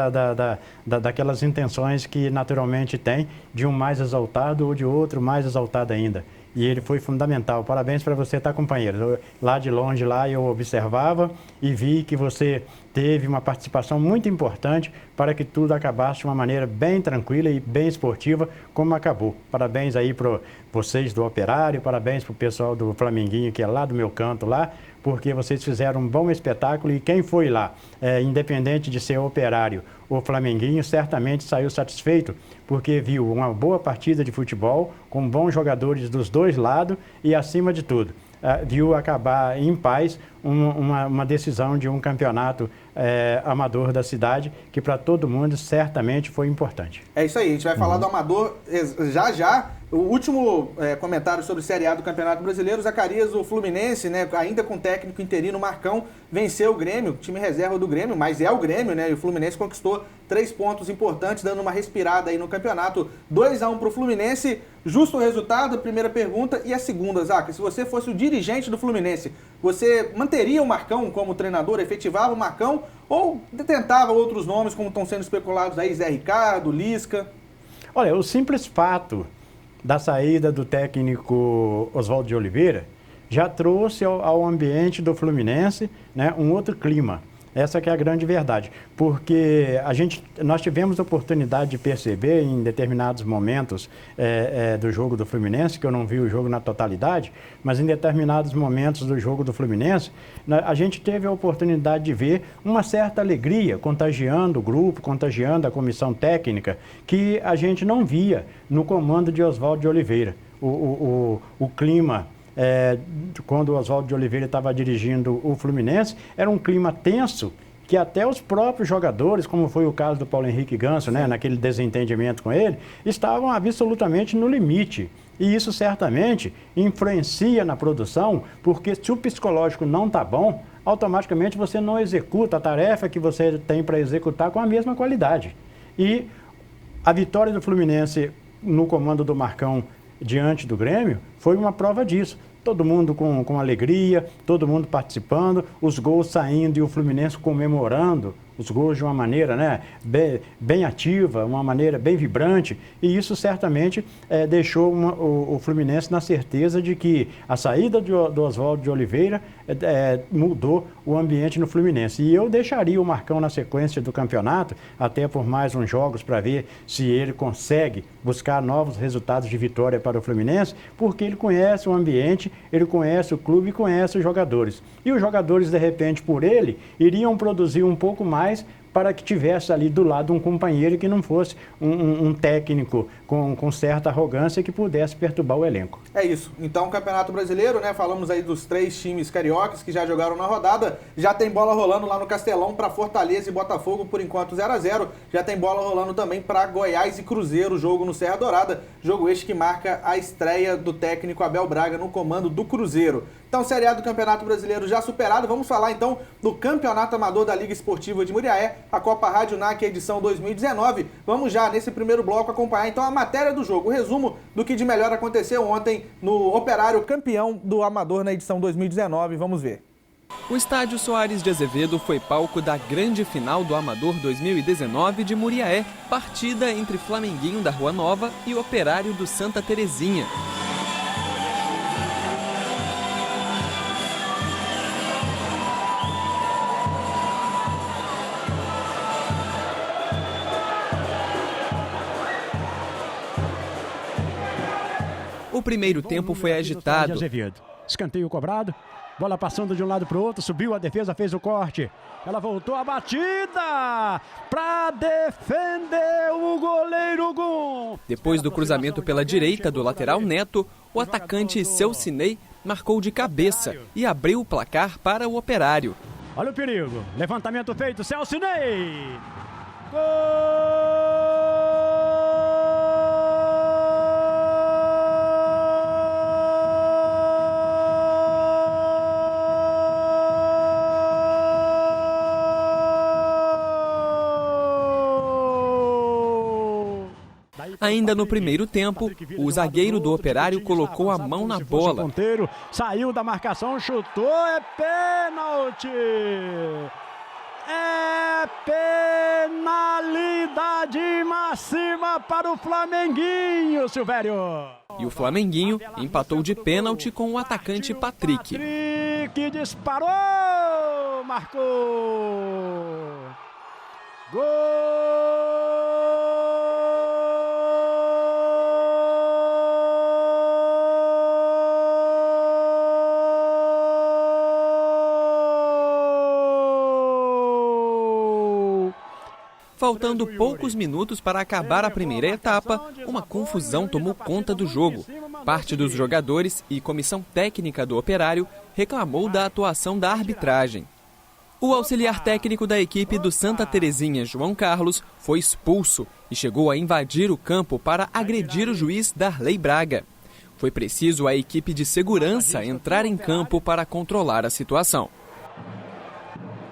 daquelas intenções que naturalmente tem de um mais exaltado ou de outro mais exaltado ainda. E ele foi fundamental. Parabéns para você, tá, companheiro? Lá de longe, lá eu observava e vi que você teve uma participação muito importante para que tudo acabasse de uma maneira bem tranquila e bem esportiva, como acabou. Parabéns aí para vocês do Operário, parabéns para o pessoal do Flamenguinho, que é lá do meu canto lá, porque vocês fizeram um bom espetáculo e quem foi lá, independente de ser Operário ou Flamenguinho, certamente saiu satisfeito, porque viu uma boa partida de futebol, com bons jogadores dos dois lados e, acima de tudo, viu acabar em paz uma decisão de um campeonato amador da cidade, que para todo mundo certamente foi importante. É isso aí, a gente vai falar do amador já. O último comentário sobre o Série A do Campeonato Brasileiro, Zacarias, o Fluminense, né, ainda com o técnico interino Marcão, venceu o Grêmio, time reserva do Grêmio, mas é o Grêmio, né, e o Fluminense conquistou 3 pontos importantes, dando uma respirada aí no campeonato. 2-1 para o Fluminense, justo o resultado, a primeira pergunta. E a segunda, Zaca, se você fosse o dirigente do Fluminense, você manteria o Marcão como treinador, efetivava o Marcão, ou tentava outros nomes como estão sendo especulados aí, Zé Ricardo, Lisca? Olha, o simples fato da saída do técnico Oswaldo de Oliveira já trouxe ao ambiente do Fluminense, né, um outro clima. Essa que é a grande verdade, porque nós tivemos a oportunidade de perceber em determinados momentos do jogo do Fluminense, que eu não vi o jogo na totalidade, mas em determinados momentos do jogo do Fluminense, a gente teve a oportunidade de ver uma certa alegria contagiando o grupo, contagiando a comissão técnica, que a gente não via no comando de Oswaldo de Oliveira. O clima... quando o Oswaldo de Oliveira estava dirigindo o Fluminense, era um clima tenso que até os próprios jogadores, como foi o caso do Paulo Henrique Ganso, né, naquele desentendimento com ele, estavam absolutamente no limite. E isso certamente influencia na produção, porque se o psicológico não está bom, automaticamente você não executa a tarefa que você tem para executar com a mesma qualidade. E a vitória do Fluminense no comando do Marcão diante do Grêmio foi uma prova disso. Todo mundo com alegria, todo mundo participando, os gols saindo e o Fluminense comemorando os gols de uma maneira, né, bem ativa, uma maneira bem vibrante, e isso certamente deixou o Fluminense na certeza de que a saída do Oswaldo de Oliveira mudou o ambiente no Fluminense. E eu deixaria o Marcão na sequência do campeonato, até por mais uns jogos, para ver se ele consegue buscar novos resultados de vitória para o Fluminense, porque ele conhece o ambiente, ele conhece o clube e conhece os jogadores. E os jogadores, de repente, por ele, iriam produzir um pouco mais para que tivesse ali do lado um companheiro que não fosse um técnico com certa arrogância que pudesse perturbar o elenco. É isso. Então, o Campeonato Brasileiro, né? Falamos aí dos 3 times cariocas que já jogaram na rodada. Já tem bola rolando lá no Castelão para Fortaleza e Botafogo, por enquanto 0-0. Já tem bola rolando também para Goiás e Cruzeiro, jogo no Serra Dourada. Jogo este que marca a estreia do técnico Abel Braga no comando do Cruzeiro. Então, Série A do Campeonato Brasileiro já superado. Vamos falar então do Campeonato Amador da Liga Esportiva de Muriaé, a Copa Rádio NAC, edição 2019. Vamos já, nesse primeiro bloco, acompanhar então a matéria do jogo, o resumo do que de melhor aconteceu ontem no Operário, campeão do Amador na edição 2019. Vamos ver. O estádio Soares de Azevedo foi palco da grande final do Amador 2019 de Muriaé, partida entre Flamenguinho da Rua Nova e Operário do Santa Terezinha. O primeiro tempo foi agitado. Escanteio cobrado, bola passando de um lado para o outro, subiu a defesa, fez o corte. Ela voltou a batida para defender o goleiro Gum. Depois do cruzamento pela direita do lateral Neto, o atacante Celcinei marcou de cabeça e abriu o placar para o Operário. Olha o perigo, levantamento feito, Celcinei! Gol! Ainda no primeiro tempo, o zagueiro do Operário colocou a mão na bola. Saiu da marcação, chutou, é pênalti! É penalidade máxima para o Flamenguinho, Silvério! E o Flamenguinho empatou de pênalti com o atacante Patrick. Patrick disparou! Marcou! Gol! Faltando poucos minutos para acabar a primeira etapa, uma confusão tomou conta do jogo. Parte dos jogadores e comissão técnica do Operário reclamou da atuação da arbitragem. O auxiliar técnico da equipe do Santa Terezinha, João Carlos, foi expulso e chegou a invadir o campo para agredir o juiz Darley Braga. Foi preciso a equipe de segurança entrar em campo para controlar a situação.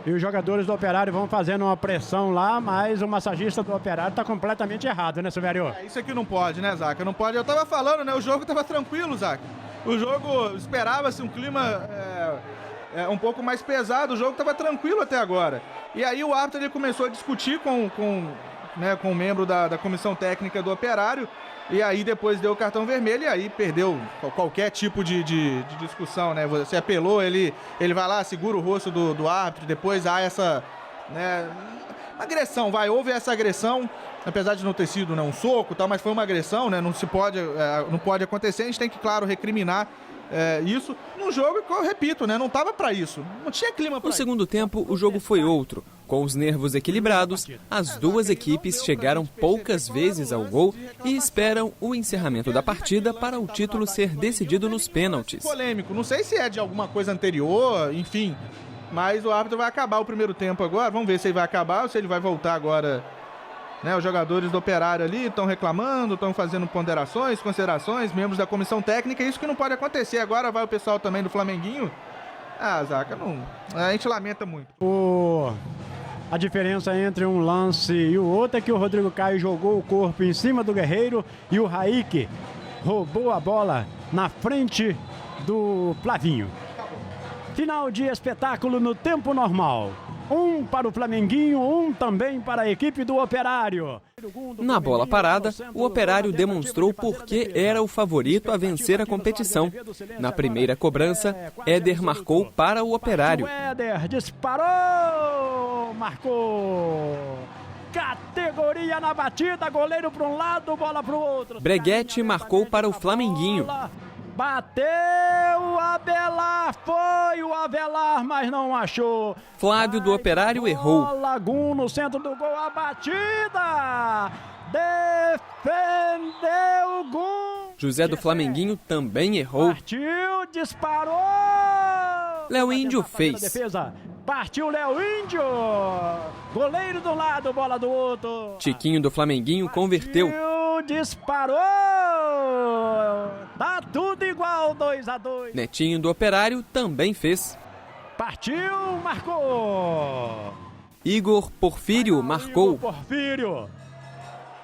E os jogadores do Operário vão fazendo uma pressão lá, mas o massagista do Operário está completamente errado, né, Silvério? Isso aqui não pode, né, Zaca? Não pode. Eu tava falando, né? O jogo tava tranquilo, Zaca. O jogo esperava-se um clima um pouco mais pesado. O jogo tava tranquilo até agora. E aí o árbitro ele começou a discutir com o membro da comissão técnica do Operário. E aí depois deu o cartão vermelho e aí perdeu qualquer tipo de discussão, né? Você apelou, ele vai lá, segura o rosto do árbitro, depois há essa, né, agressão, houve essa agressão, apesar de não ter sido, né, um soco e tal, mas foi uma agressão, né? Não pode acontecer, a gente tem que, claro, recriminar isso num jogo que, eu repito, né, não estava para isso, não tinha clima para isso. No segundo tempo, o jogo foi outro. Com os nervos equilibrados, as duas equipes chegaram poucas vezes ao gol e esperam o encerramento da partida para o título ser decidido nos pênaltis. Polêmico, não sei se é de alguma coisa anterior, enfim, mas o árbitro vai acabar o primeiro tempo agora, vamos ver se ele vai acabar ou se ele vai voltar agora. Né, os jogadores do Operário ali estão reclamando, estão fazendo ponderações, considerações, membros da comissão técnica, isso que não pode acontecer. Agora vai o pessoal também do Flamenguinho. Ah, Zaca, a gente lamenta muito. A diferença entre um lance e o outro é que o Rodrigo Caio jogou o corpo em cima do Guerreiro e o Raik roubou a bola na frente do Flavinho. Final de espetáculo no tempo normal. Um para o Flamenguinho, um também para a equipe do Operário. Na bola parada, o Operário demonstrou por que era o favorito a vencer a competição. Na primeira cobrança, Éder marcou para o Operário. Éder disparou, marcou. Categoria na batida, goleiro para um lado, bola para o outro. Breguete marcou para o Flamenguinho. Bateu, Avelar, foi o Avelar, mas não achou. Flávio do Operário errou. Lagum no centro do gol, a batida. Defendeu o gol. José do Flamenguinho também errou. Partiu, disparou. Léo Índio fez. Defesa. Partiu Léo Índio. Goleiro do lado, bola do outro. Tiquinho do Flamenguinho converteu. Disparou. Tá tudo igual, 2-2. Netinho do Operário também fez. Partiu, marcou. Igor Porfírio marcou. Porfírio.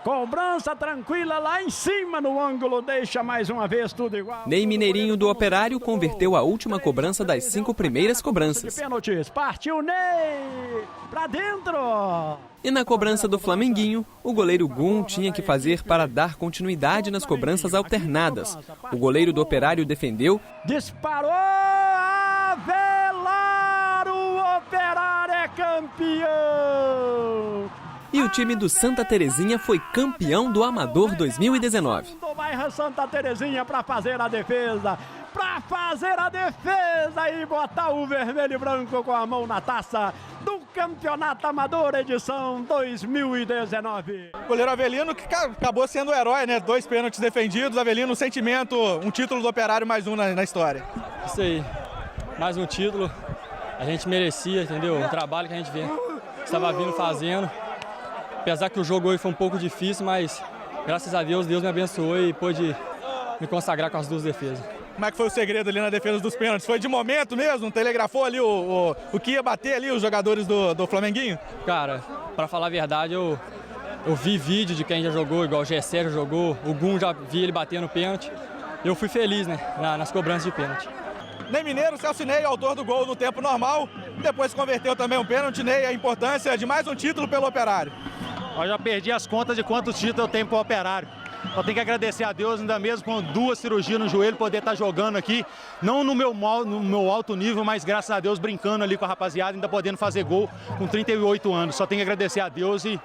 Cobrança tranquila lá em cima no ângulo, deixa mais uma vez tudo igual. Ney Mineirinho do Operário converteu a última cobrança das 5 primeiras cobranças. Pênaltis, partiu Ney, pra dentro. E na cobrança do Flamenguinho, o goleiro Gum tinha que fazer para dar continuidade nas cobranças alternadas. O goleiro do Operário defendeu. Disparou, Avelar, o Operário é campeão. E o time do Santa Terezinha foi campeão do Amador 2019. Do bairro Santa Terezinha para fazer a defesa. E botar o vermelho e branco com a mão na taça do Campeonato Amador edição 2019. Goleiro Avelino que acabou sendo o herói, né? 2 pênaltis defendidos. Avelino, um sentimento, um título do Operário, mais um na história. Isso aí, mais um título. A gente merecia, entendeu? Um trabalho que a gente estava vindo fazendo. Apesar que o jogo hoje foi um pouco difícil, mas graças a Deus, Deus me abençoou e pôde me consagrar com as 2 defesas. Como é que foi o segredo ali na defesa dos pênaltis? Foi de momento mesmo? Telegrafou ali o que ia bater ali os jogadores do Flamenguinho? Cara, pra falar a verdade, eu vi vídeo de quem já jogou, igual o Gessé já jogou, o Gum já vi ele batendo pênalti. Eu fui feliz, né, nas cobranças de pênalti. Ney Mineiro, Celso Ney, autor do gol no tempo normal, depois converteu também um pênalti. Ney, a importância de mais um título pelo Operário. Eu já perdi as contas de quantos títulos eu tenho para o Operário. Eu tenho que agradecer a Deus, ainda mesmo com 2 cirurgias no joelho, poder estar jogando aqui, não no meu alto nível, mas graças a Deus brincando ali com a rapaziada, ainda podendo fazer gol com 38 anos. Só tenho que agradecer a Deus e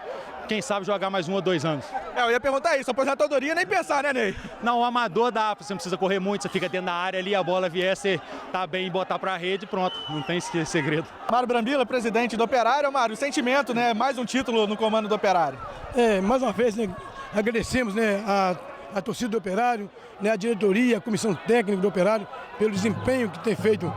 quem sabe jogar mais 1 ou 2 anos. Eu ia perguntar isso, aposentadoria nem pensar, né, Ney? Não, o amador dá, você não precisa correr muito, você fica dentro da área ali, a bola vier, você tá bem, botar pra rede, pronto, não tem segredo. Mário Brambila, presidente do Operário. Mário, o sentimento, né, mais um título no comando do Operário. Mais uma vez, né, agradecemos, né, a torcida do Operário, né, a diretoria, a comissão técnica do Operário, pelo desempenho que tem feito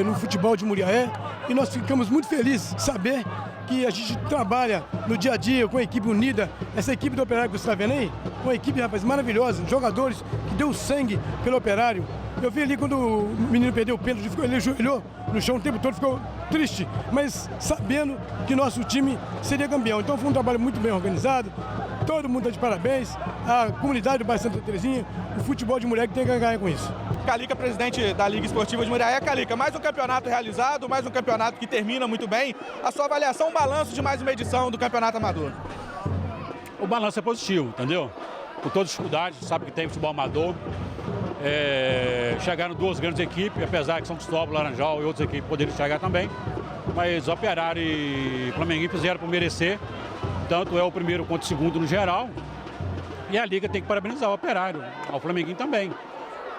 no futebol de Muriaé. E nós ficamos muito felizes de saber que a gente trabalha no dia a dia com a equipe unida. Essa equipe do Operário que você está vendo aí, uma equipe, rapaz, maravilhosa, jogadores que deu sangue pelo Operário. Eu vi ali quando o menino perdeu o pênalti, ele ajoelhou no chão o tempo todo, ficou triste, mas sabendo que nosso time seria campeão. Então foi um trabalho muito bem organizado. Todo mundo está de parabéns, a comunidade do bairro Santa Terezinha, o futebol de mulher que tem que ganhar com isso. Calica, presidente da Liga Esportiva de Muriaé. Calica, mais um campeonato realizado, mais um campeonato que termina muito bem. A sua avaliação, um balanço de mais uma edição do Campeonato Amador? O balanço é positivo, entendeu? Com toda dificuldade, sabe que tem futebol amador. Chegaram 2 grandes equipes, apesar que São Cristóvão, Laranjal e outras equipes poderiam chegar também. Mas Operário e Flamenguinho fizeram por merecer. Tanto é o primeiro quanto o segundo no geral. E a Liga tem que parabenizar o Operário, ao Flamenguinho também.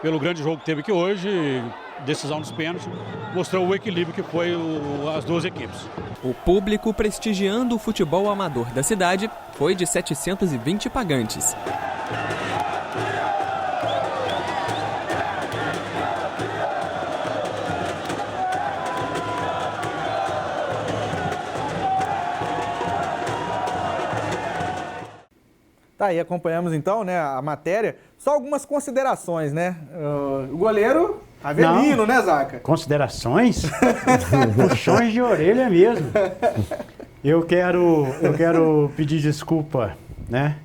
Pelo grande jogo que teve aqui hoje, decisão dos pênaltis, mostrou o equilíbrio que foi as 2 equipes. O público prestigiando o futebol amador da cidade foi de 720 pagantes. Tá aí, acompanhamos então, né, a matéria. Só algumas considerações, né? O goleiro Avelino, né, Zaca? Considerações? Puxões de orelha mesmo. Eu quero pedir desculpa, né,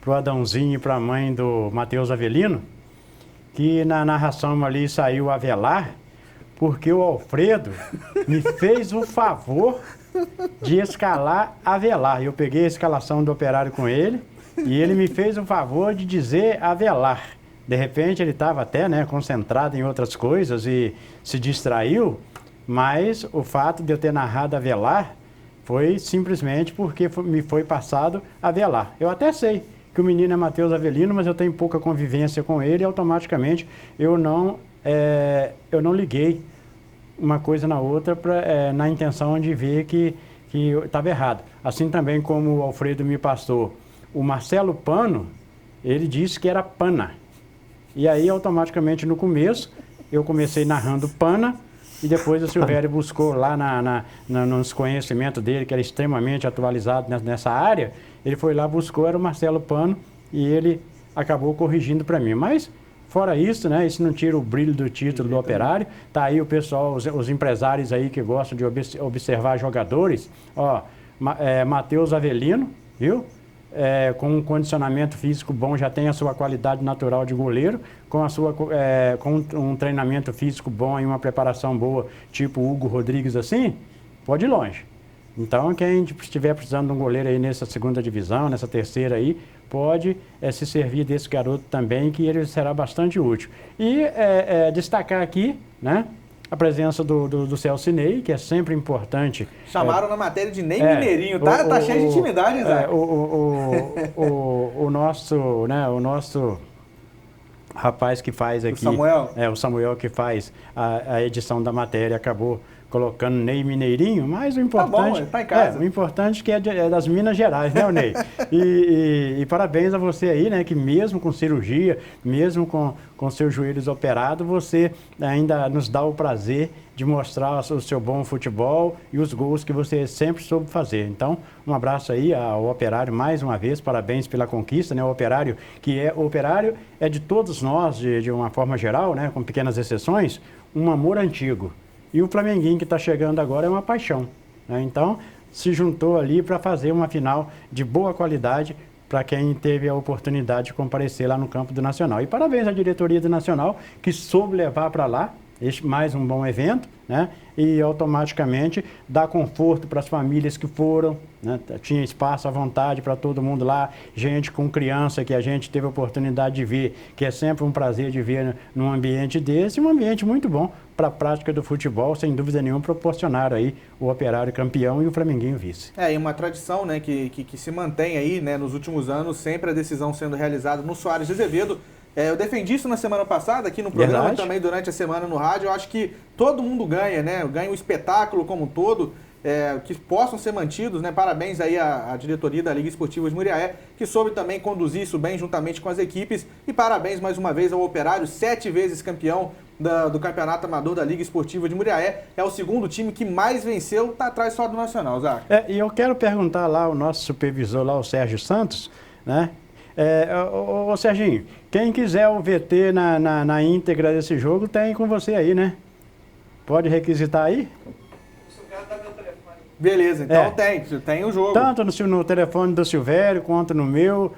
pro Adãozinho e pra mãe do Matheus Avelino, que na narração ali saiu Avelar, porque o Alfredo me fez o favor de escalar Avelar. Eu peguei a escalação do Operário com ele e ele me fez o favor de dizer Avelar. De repente ele estava até, né, concentrado em outras coisas e se distraiu, mas o fato de eu ter narrado Avelar foi simplesmente porque me foi passado Avelar. Eu até sei que o menino é Matheus Avelino, mas eu tenho pouca convivência com ele e automaticamente eu não liguei uma coisa na outra na intenção de ver que estava errado. Assim também como o Alfredo me passou o Marcelo Pano, ele disse que era Pana. E aí, automaticamente, no começo, eu comecei narrando Pana, e depois o Silvério buscou lá nos conhecimentos dele, que era extremamente atualizado nessa área, ele foi lá, buscou, era o Marcelo Pano, e ele acabou corrigindo para mim. Mas, fora isso, né, isso não tira o brilho do título do Operário. Tá aí o pessoal, os empresários aí que gostam de observar jogadores, ó, Matheus Avelino, viu? Com um condicionamento físico bom, já tem a sua qualidade natural de goleiro, com um treinamento físico bom e uma preparação boa, tipo Hugo Rodrigues assim, pode ir longe. Então, quem estiver precisando de um goleiro aí nessa segunda divisão, nessa terceira aí, pode se servir desse garoto também, que ele será bastante útil. E destacar aqui, né, a presença do Celcinei, que é sempre importante. Chamaram na matéria de Ney Mineirinho, tá cheio de intimidade, Isaac. O nosso rapaz que faz aqui... O Samuel? O Samuel que faz a edição da matéria, acabou colocando Ney Mineirinho, mas o importante... Tá bom, tá em casa. O importante que é das Minas Gerais, né, Ney? E parabéns a você aí, né, que mesmo com cirurgia, mesmo com seus joelhos operados, você ainda nos dá o prazer de mostrar o seu bom futebol e os gols que você sempre soube fazer. Então, um abraço aí ao Operário mais uma vez, parabéns pela conquista, né? O Operário é de todos nós, de uma forma geral, né, com pequenas exceções, um amor antigo. E o Flamenguinho que está chegando agora é uma paixão, né? Então, se juntou ali para fazer uma final de boa qualidade para quem teve a oportunidade de comparecer lá no campo do Nacional. E parabéns à diretoria do Nacional, que soube levar para lá mais um bom evento, né? E automaticamente dá conforto para as famílias que foram, né? Tinha espaço à vontade para todo mundo lá, gente com criança que a gente teve a oportunidade de ver, que é sempre um prazer de ver num ambiente desse, um ambiente muito bom para a prática do futebol, sem dúvida nenhuma, proporcionaram aí o Operário campeão e o Flamenguinho vice. E uma tradição, né, que se mantém aí, né, nos últimos anos, sempre a decisão sendo realizada no Soares de Azevedo. Eu defendi isso na semana passada, aqui no programa, também durante a semana no rádio. Eu acho que todo mundo ganha, né? Ganha o espetáculo como um todo, que possam ser mantidos, né? Parabéns aí à diretoria da Liga Esportiva de Muriaé, que soube também conduzir isso bem juntamente com as equipes. E parabéns mais uma vez ao Operário, 7 vezes campeão do Campeonato Amador da Liga Esportiva de Muriaé. É o segundo time que mais venceu, tá atrás só do Nacional, Zac. E eu quero perguntar lá ao nosso supervisor, lá o Sérgio Santos, né? Ô Serginho, quem quiser o VT na íntegra desse jogo, tem com você aí, né? Pode requisitar aí? Beleza, então tem o jogo. Tanto no telefone do Silvério, quanto no meu,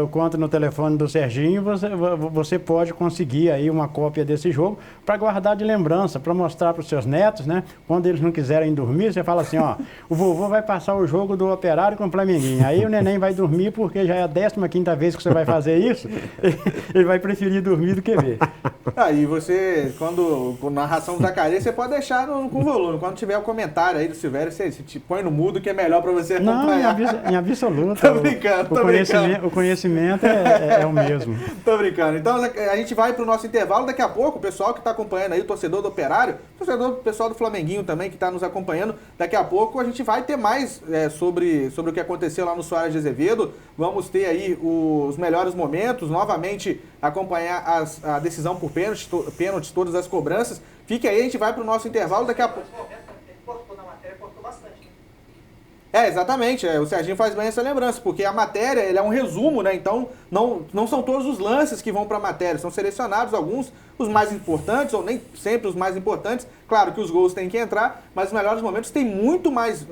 quanto no telefone do Serginho, você pode conseguir aí uma cópia desse jogo para guardar de lembrança, para mostrar para os seus netos, né? Quando eles não quiserem dormir, você fala assim, ó, o vovô vai passar o jogo do Operário com o Flamenguinho. Aí o neném vai dormir porque já é a 15ª vez que você vai fazer isso, ele vai preferir dormir do que ver. Aí você, com narração do Zacarias, você pode deixar com volume. Quando tiver o comentário aí do Silvério, você te põe no mudo, que é melhor para você acompanhar. Não, em absoluto. Tô brincando. O conhecimento é o mesmo. Tô brincando. Então a gente vai pro nosso intervalo. Daqui a pouco, o pessoal que está acompanhando aí, o torcedor do Operário, o pessoal do Flamenguinho também que está nos acompanhando, daqui a pouco a gente vai ter mais sobre o que aconteceu lá no Soares de Azevedo. Vamos ter aí os melhores momentos, novamente acompanhar a decisão por pênaltis, todas as cobranças. Fique aí, a gente vai pro nosso intervalo. Daqui a pouco... Exatamente, o Serginho faz bem essa lembrança, porque a matéria ele é um resumo, né? Então não são todos os lances que vão para a matéria, são selecionados alguns, os mais importantes, ou nem sempre os mais importantes. Claro que os gols têm que entrar, mas os melhores momentos tem muito mais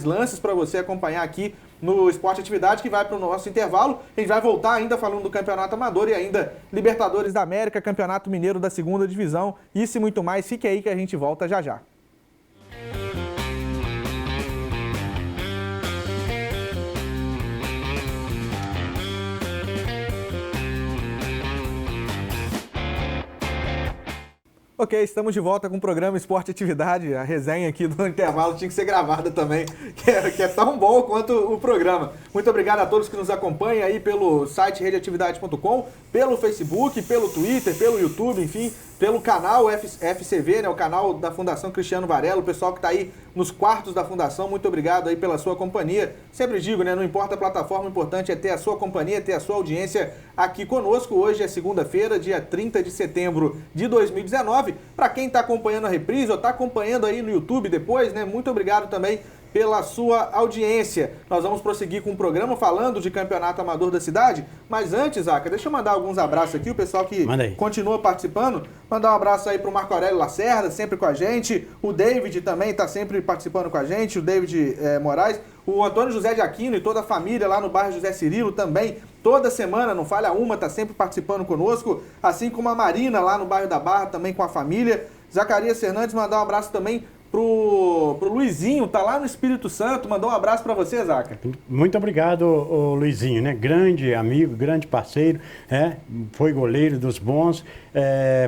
lances para você acompanhar aqui no Esporte Atividade, que vai para o nosso intervalo. A gente vai voltar ainda falando do Campeonato Amador e ainda Libertadores da América, Campeonato Mineiro da 2ª Divisão. Isso e muito mais. Fique aí que a gente volta já já. Ok, estamos de volta com o programa Esporte Atividade. A resenha aqui do intervalo tinha que ser gravada também, que é tão bom quanto o programa. Muito obrigado a todos que nos acompanham aí pelo site redeatividade.com, pelo Facebook, pelo Twitter, pelo YouTube, enfim, pelo canal FCV, né, o canal da Fundação Cristiano Varela, o pessoal que está aí nos quartos da Fundação, muito obrigado aí pela sua companhia. Sempre digo, né, não importa a plataforma, o importante é ter a sua companhia, ter a sua audiência aqui conosco. Hoje é segunda-feira, dia 30 de setembro de 2019. Para quem está acompanhando a reprise ou está acompanhando aí no YouTube depois, né, muito obrigado também pela sua audiência. Nós vamos prosseguir com o programa falando de Campeonato Amador da cidade, mas antes, Zaca, deixa eu mandar alguns abraços aqui, o pessoal que continua participando. Mandar um abraço aí pro Marco Aurélio Lacerda, sempre com a gente. O David também está sempre participando com a gente, o David Moraes. O Antônio José de Aquino e toda a família lá no bairro José Cirilo também, toda semana, não falha uma, está sempre participando conosco. Assim como a Marina lá no bairro da Barra, também com a família. Zacarias Fernandes, mandar um abraço também pro Luizinho, tá lá no Espírito Santo, mandou um abraço para você, Zaca. Muito obrigado, Luizinho, né? Grande amigo, grande parceiro, foi goleiro dos bons,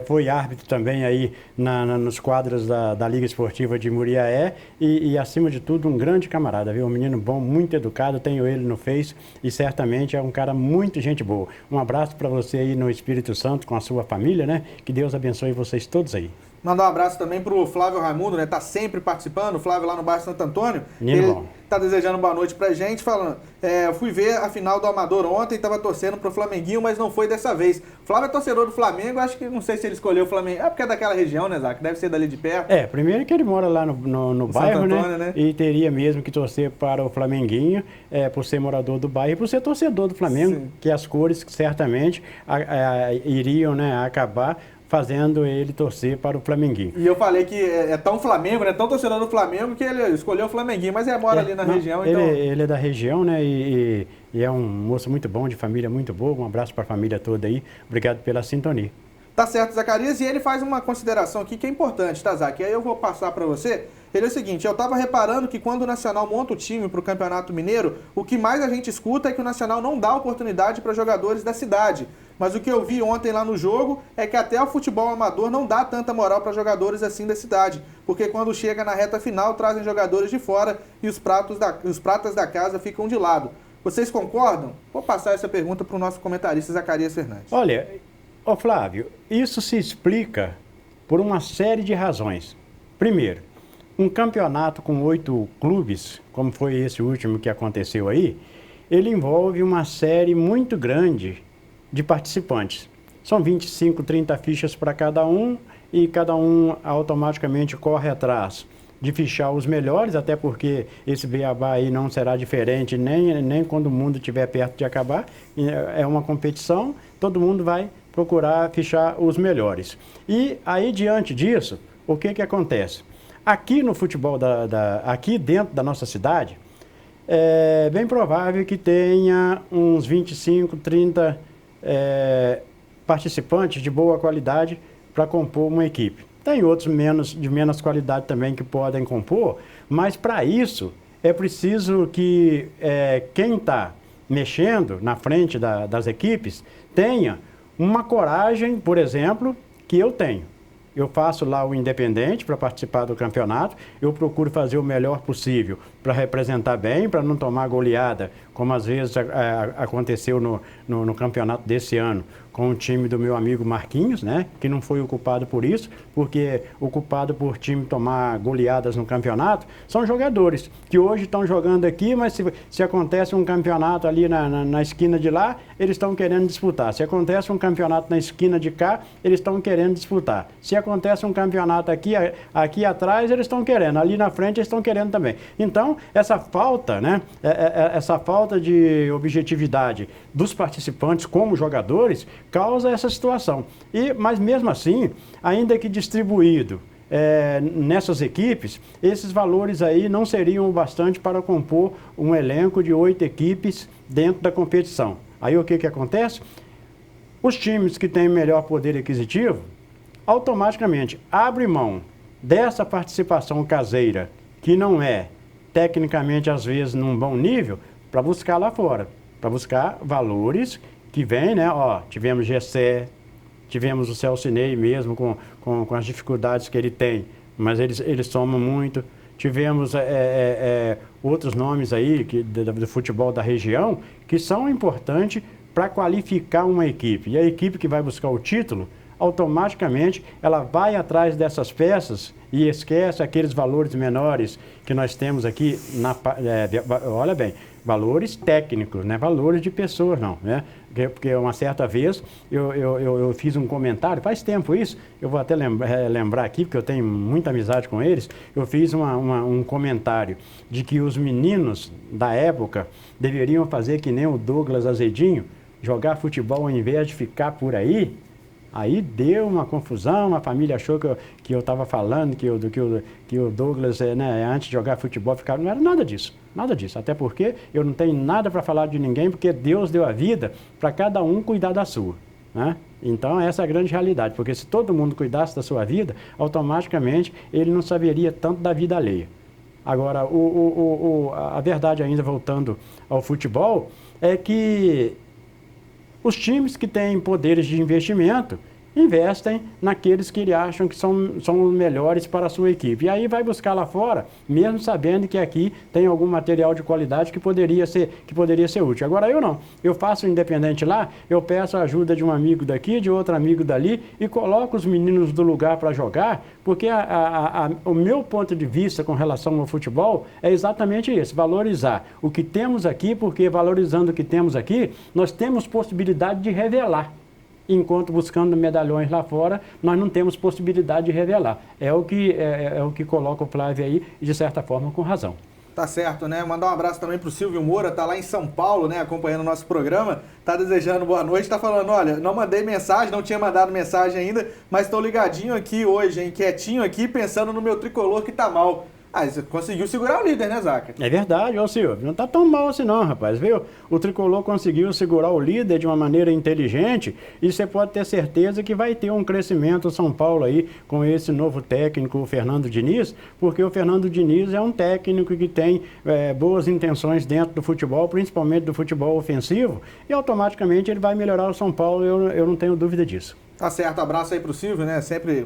foi árbitro também aí nos quadros da Liga Esportiva de Muriaé e acima de tudo, um grande camarada, viu? Um menino bom, muito educado, tenho ele no Face e certamente é um cara muito gente boa. Um abraço para você aí no Espírito Santo com a sua família, né? Que Deus abençoe vocês todos aí. Mandar um abraço também pro Flávio Raimundo, né? Tá sempre participando, o Flávio lá no bairro Santo Antônio. Ele tá desejando boa noite pra gente, falando, fui ver a final do Amador ontem, tava torcendo pro Flamenguinho, mas não foi dessa vez. Flávio é torcedor do Flamengo, acho que não sei se ele escolheu o Flamengo, porque é daquela região, né, Zac? Deve ser dali de perto. Primeiro que ele mora lá no bairro, Santo Antônio, né? E teria mesmo que torcer para o Flamenguinho, por ser morador do bairro e por ser torcedor do Flamengo, sim, que as cores certamente iriam, né, acabar fazendo ele torcer para o Flamenguinho. E eu falei que é tão Flamengo, né? Tão torcedor do Flamengo que ele escolheu o Flamenguinho, mas ele mora ali na região, então... Ele é da região, né? E é um moço muito bom, de família muito boa. Um abraço para a família toda aí. Obrigado pela sintonia. Tá certo, Zacarias. E ele faz uma consideração aqui que é importante, tá, Zac? E aí eu vou passar para você. Ele é o seguinte, eu estava reparando que quando o Nacional monta o time para o Campeonato Mineiro, o que mais a gente escuta é que o Nacional não dá oportunidade para jogadores da cidade. Mas o que eu vi ontem lá no jogo é que até o futebol amador não dá tanta moral para jogadores assim da cidade. Porque quando chega na reta final, trazem jogadores de fora e os pratas da casa ficam de lado. Vocês concordam? Vou passar essa pergunta para o nosso comentarista Zacarias Fernandes. Olha, Flávio, isso se explica por uma série de razões. Primeiro, um campeonato com 8 clubes, como foi esse último que aconteceu aí, ele envolve uma série muito grande de participantes. São 25, 30 fichas para cada um e cada um automaticamente corre atrás de fichar os melhores, até porque esse beabá aí não será diferente nem quando o mundo estiver perto de acabar. É uma competição, todo mundo vai procurar fichar os melhores. E aí, diante disso, o que acontece? Aqui no futebol, aqui dentro da nossa cidade, é bem provável que tenha uns 25, 30 participantes de boa qualidade para compor uma equipe. Tem outros de menos qualidade também que podem compor, mas para isso é preciso que quem está mexendo na frente das equipes tenha uma coragem, por exemplo, que eu tenho. Eu faço lá o independente para participar do campeonato, eu procuro fazer o melhor possível para representar bem, para não tomar goleada, como às vezes aconteceu no campeonato desse ano, com o time do meu amigo Marquinhos, né, que não foi o culpado por isso, porque o culpado por time tomar goleadas no campeonato são jogadores que hoje estão jogando aqui, mas se acontece um campeonato ali na esquina de lá, eles estão querendo disputar. Se acontece um campeonato na esquina de cá, eles estão querendo disputar. Se acontece um campeonato aqui atrás, eles estão querendo. Ali na frente, eles estão querendo também. Então, essa falta, né, essa falta de objetividade dos participantes como jogadores causa essa situação. Mas mesmo assim, ainda que distribuído nessas equipes, esses valores aí não seriam o bastante para compor um elenco de 8 equipes dentro da competição. Aí o que acontece? Os times que têm melhor poder aquisitivo, automaticamente abrem mão dessa participação caseira, que não é tecnicamente, às vezes, num bom nível, para buscar lá fora, para buscar valores que vêm, né? Ó, tivemos Gessé, tivemos o Celcinei mesmo com as dificuldades que ele tem, mas eles somam muito. Tivemos outros nomes aí do futebol da região que são importantes para qualificar uma equipe. E a equipe que vai buscar o título, automaticamente ela vai atrás dessas peças e esquece aqueles valores menores que nós temos aqui, olha bem, valores técnicos, não é valores de pessoas não, né? Porque uma certa vez eu fiz um comentário, faz tempo isso, eu vou até lembrar aqui, porque eu tenho muita amizade com eles, eu fiz um comentário de que os meninos da época deveriam fazer que nem o Douglas Azedinho, jogar futebol ao invés de ficar por aí. Aí deu uma confusão, a família achou que eu estava falando que o Douglas, antes de jogar futebol, ficava... Não era nada disso, até porque eu não tenho nada para falar de ninguém, porque Deus deu a vida para cada um cuidar da sua, né? Então essa é a grande realidade, porque se todo mundo cuidasse da sua vida, automaticamente ele não saberia tanto da vida alheia. Agora, a verdade ainda, voltando ao futebol, é que os times que têm poderes de investimento investem naqueles que eles acham que são os melhores para a sua equipe. E aí vai buscar lá fora, mesmo sabendo que aqui tem algum material de qualidade que poderia ser útil. Agora eu não. Eu faço o independente lá, eu peço a ajuda de um amigo daqui, de outro amigo dali e coloco os meninos do lugar para jogar, porque o meu ponto de vista com relação ao futebol é exatamente esse, valorizar o que temos aqui, porque valorizando o que temos aqui, nós temos possibilidade de revelar. Enquanto buscando medalhões lá fora, nós não temos possibilidade de revelar. É o que coloca o Flávio aí, de certa forma, com razão. Tá certo, né? Mandar um abraço também pro Silvio Moura, tá lá em São Paulo, né, acompanhando o nosso programa, tá desejando boa noite, tá falando, olha, não mandei mensagem, não tinha mandado mensagem ainda, mas tô ligadinho aqui hoje, hein, quietinho aqui, pensando no meu tricolor que tá mal. Ah, você conseguiu segurar o líder, né, Zaca? É verdade, ô Silvio, não tá tão mal assim não, rapaz, viu? O Tricolor conseguiu segurar o líder de uma maneira inteligente e você pode ter certeza que vai ter um crescimento São Paulo aí com esse novo técnico, o Fernando Diniz, porque o Fernando Diniz é um técnico que tem boas intenções dentro do futebol, principalmente do futebol ofensivo, e automaticamente ele vai melhorar o São Paulo, eu não tenho dúvida disso. Tá certo, abraço aí pro Silvio, né? Sempre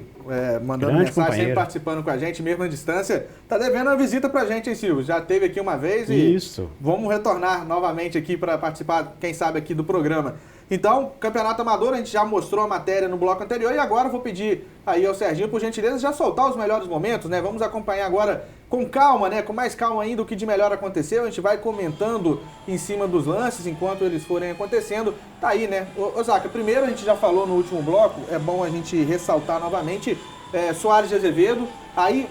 mandando Grande mensagem, companheiro. sempre participando com a gente, mesmo à distância. Tá devendo uma visita pra gente, hein, Silvio? Já teve aqui uma vez e Isso. Vamos retornar novamente aqui para participar, quem sabe, aqui do programa. Então, Campeonato Amador, a gente já mostrou a matéria no bloco anterior e agora eu vou pedir aí ao Serginho, por gentileza, já soltar os melhores momentos, né? Vamos acompanhar agora com calma, né? Com mais calma ainda o que de melhor aconteceu. A gente vai comentando em cima dos lances enquanto eles forem acontecendo. Tá aí, né? Ô Zaca, primeiro a gente já falou no último bloco, é bom a gente ressaltar novamente, Soares de Azevedo, aí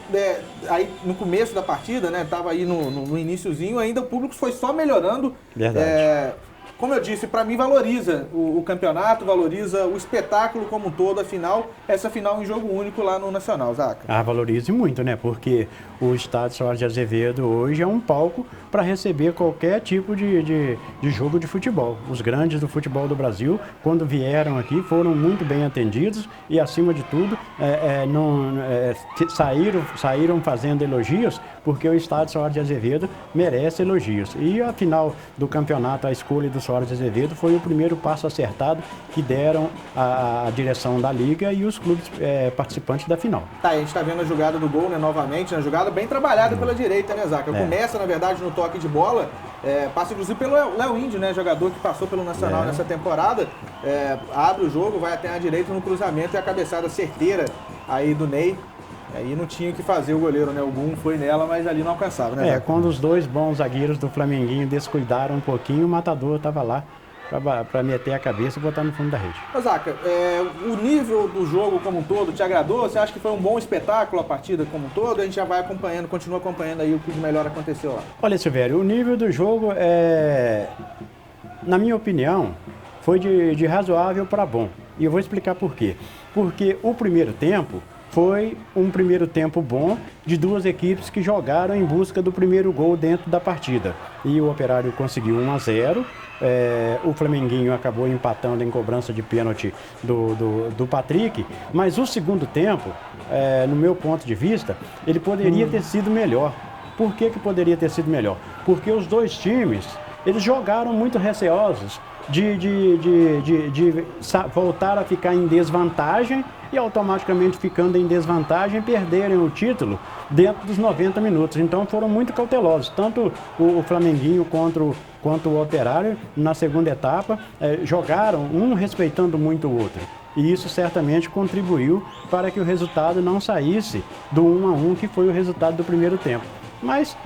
no começo da partida, né? Tava aí no iniciozinho, ainda o público foi só melhorando. Verdade. Como eu disse, para mim valoriza o campeonato, valoriza o espetáculo como um todo, afinal, essa final em jogo único lá no Nacional, Zaca. Valorize muito, né? Porque o estádio Soares de Azevedo hoje é um palco para receber qualquer tipo de jogo de futebol. Os grandes do futebol do Brasil, quando vieram aqui, foram muito bem atendidos e, acima de tudo, saíram fazendo elogios, porque o estádio Soares de Azevedo merece elogios. E a final do campeonato, a escolha do Soares de Azevedo foi o primeiro passo acertado que deram a direção da Liga e os clubes participantes da final. Tá, a gente tá vendo a jogada do gol, né, novamente, uma jogada bem trabalhada pela direita, né, Zaca? Começa, na verdade, no toque de bola, passa inclusive pelo Léo Índio, né, jogador que passou pelo Nacional nessa temporada, abre o jogo, vai até a direita no cruzamento e a cabeçada certeira aí do Ney. Aí não tinha o que fazer o goleiro, né? O Gum foi nela, mas ali não alcançava, né? Quando os dois bons zagueiros do Flamenguinho descuidaram um pouquinho, o matador estava lá para meter a cabeça e botar no fundo da rede. Ô Zaca, o nível do jogo como um todo te agradou? Você acha que foi um bom espetáculo a partida como um todo? A gente já vai acompanhando, continua acompanhando aí o que de melhor aconteceu lá. Olha, Silvério, o nível do jogo, na minha opinião, foi de razoável para bom. E eu vou explicar por quê. Porque o primeiro tempo foi um primeiro tempo bom de duas equipes que jogaram em busca do primeiro gol dentro da partida. E o Operário conseguiu 1-0. O Flamenguinho acabou empatando em cobrança de pênalti do Patrick, mas o segundo tempo, no meu ponto de vista, ele poderia ter sido melhor. Por que poderia ter sido melhor? Porque os dois times, eles jogaram muito receosos de voltar a ficar em desvantagem e automaticamente ficando em desvantagem perderem o título dentro dos 90 minutos. Então foram muito cautelosos, tanto o Flamenguinho quanto o Operário na segunda etapa jogaram um respeitando muito o outro. E isso certamente contribuiu para que o resultado não saísse do 1-1, que foi o resultado do primeiro tempo. Mas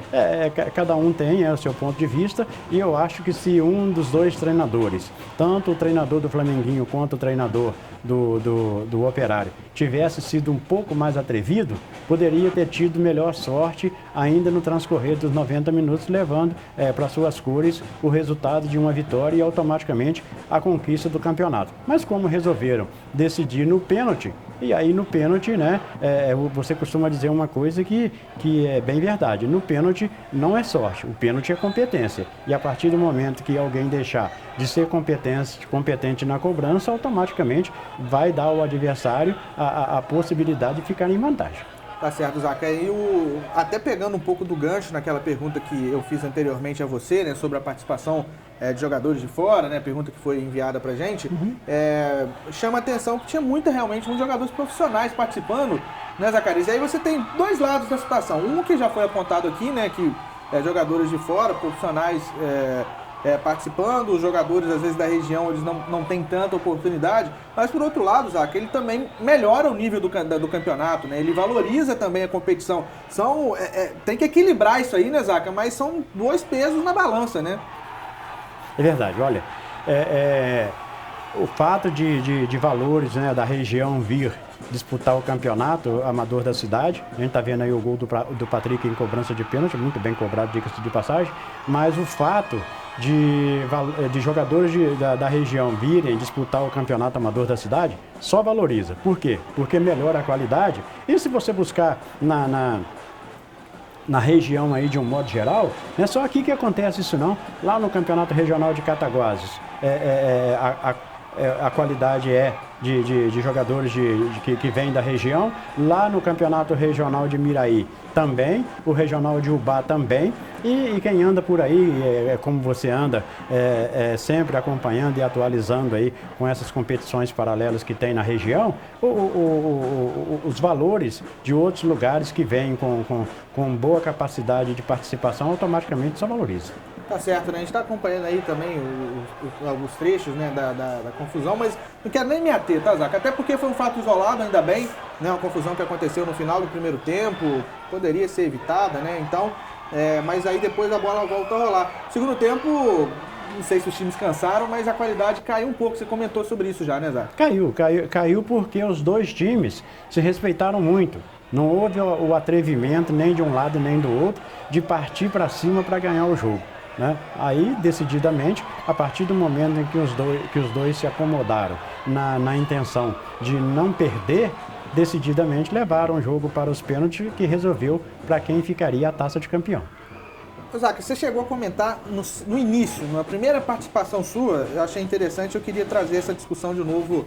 cada um tem o seu ponto de vista, e eu acho que se um dos dois treinadores, tanto o treinador do Flamenguinho quanto o treinador do Operário, tivesse sido um pouco mais atrevido, poderia ter tido melhor sorte ainda no transcorrer dos 90 minutos, levando para suas cores o resultado de uma vitória e automaticamente a conquista do campeonato. Mas como resolveram decidir no pênalti, e aí no pênalti, né, você costuma dizer uma coisa que é bem verdade: no pênalti não é sorte, o pênalti é competência. E a partir do momento que alguém deixar de ser competente na cobrança, automaticamente vai dar ao adversário a possibilidade de ficar em vantagem. Tá certo, Zaca. E até pegando um pouco do gancho naquela pergunta que eu fiz anteriormente a você, né, sobre a participação de jogadores de fora, né, pergunta que foi enviada pra gente, chama a atenção que tinha muitos jogadores profissionais participando, né, Zacarias? E aí você tem dois lados da situação. Um que já foi apontado aqui, né, que jogadores de fora, profissionais participando, os jogadores às vezes da região eles não têm tanta oportunidade, mas por outro lado, Zaca, ele também melhora o nível do campeonato, né? Ele valoriza também a competição. Tem que equilibrar isso aí, né, Zaca? Mas são dois pesos na balança, né? É verdade, olha, o fato de valores, né, da região vir disputar o campeonato amador da cidade, a gente está vendo aí o gol do Patrick em cobrança de pênalti, muito bem cobrado, diga-se de passagem, mas o fato de jogadores da região virem disputar o campeonato amador da cidade só valoriza. Por quê? Porque melhora a qualidade. E se você buscar na região aí de um modo geral, não é só aqui que acontece isso não. Lá no Campeonato Regional de Cataguases, a qualidade de jogadores que vêm da região. Lá no Campeonato Regional de Miraí também, o Regional de Ubá também. E quem anda por aí, como você anda, sempre acompanhando e atualizando aí com essas competições paralelas que tem na região, os valores de outros lugares que vêm com boa capacidade de participação automaticamente só valorizam. Tá certo, né? A gente está acompanhando aí também alguns trechos, né, da confusão, mas não quero nem me ater, tá, Zaca? Até porque foi um fato isolado, ainda bem, né? Uma confusão que aconteceu no final do primeiro tempo, poderia ser evitada, né? Então, mas aí depois a bola volta a rolar. Segundo tempo, não sei se os times cansaram, mas a qualidade caiu um pouco. Você comentou sobre isso já, né, Zaca? Caiu porque os dois times se respeitaram muito. Não houve o atrevimento nem de um lado nem do outro de partir para cima para ganhar o jogo, né? Aí, decididamente, a partir do momento em que os dois se acomodaram na intenção de não perder, decididamente levaram o jogo para os pênaltis, que resolveu para quem ficaria a taça de campeão. Zaca, você chegou a comentar no início, na primeira participação sua, eu achei interessante, eu queria trazer essa discussão de novo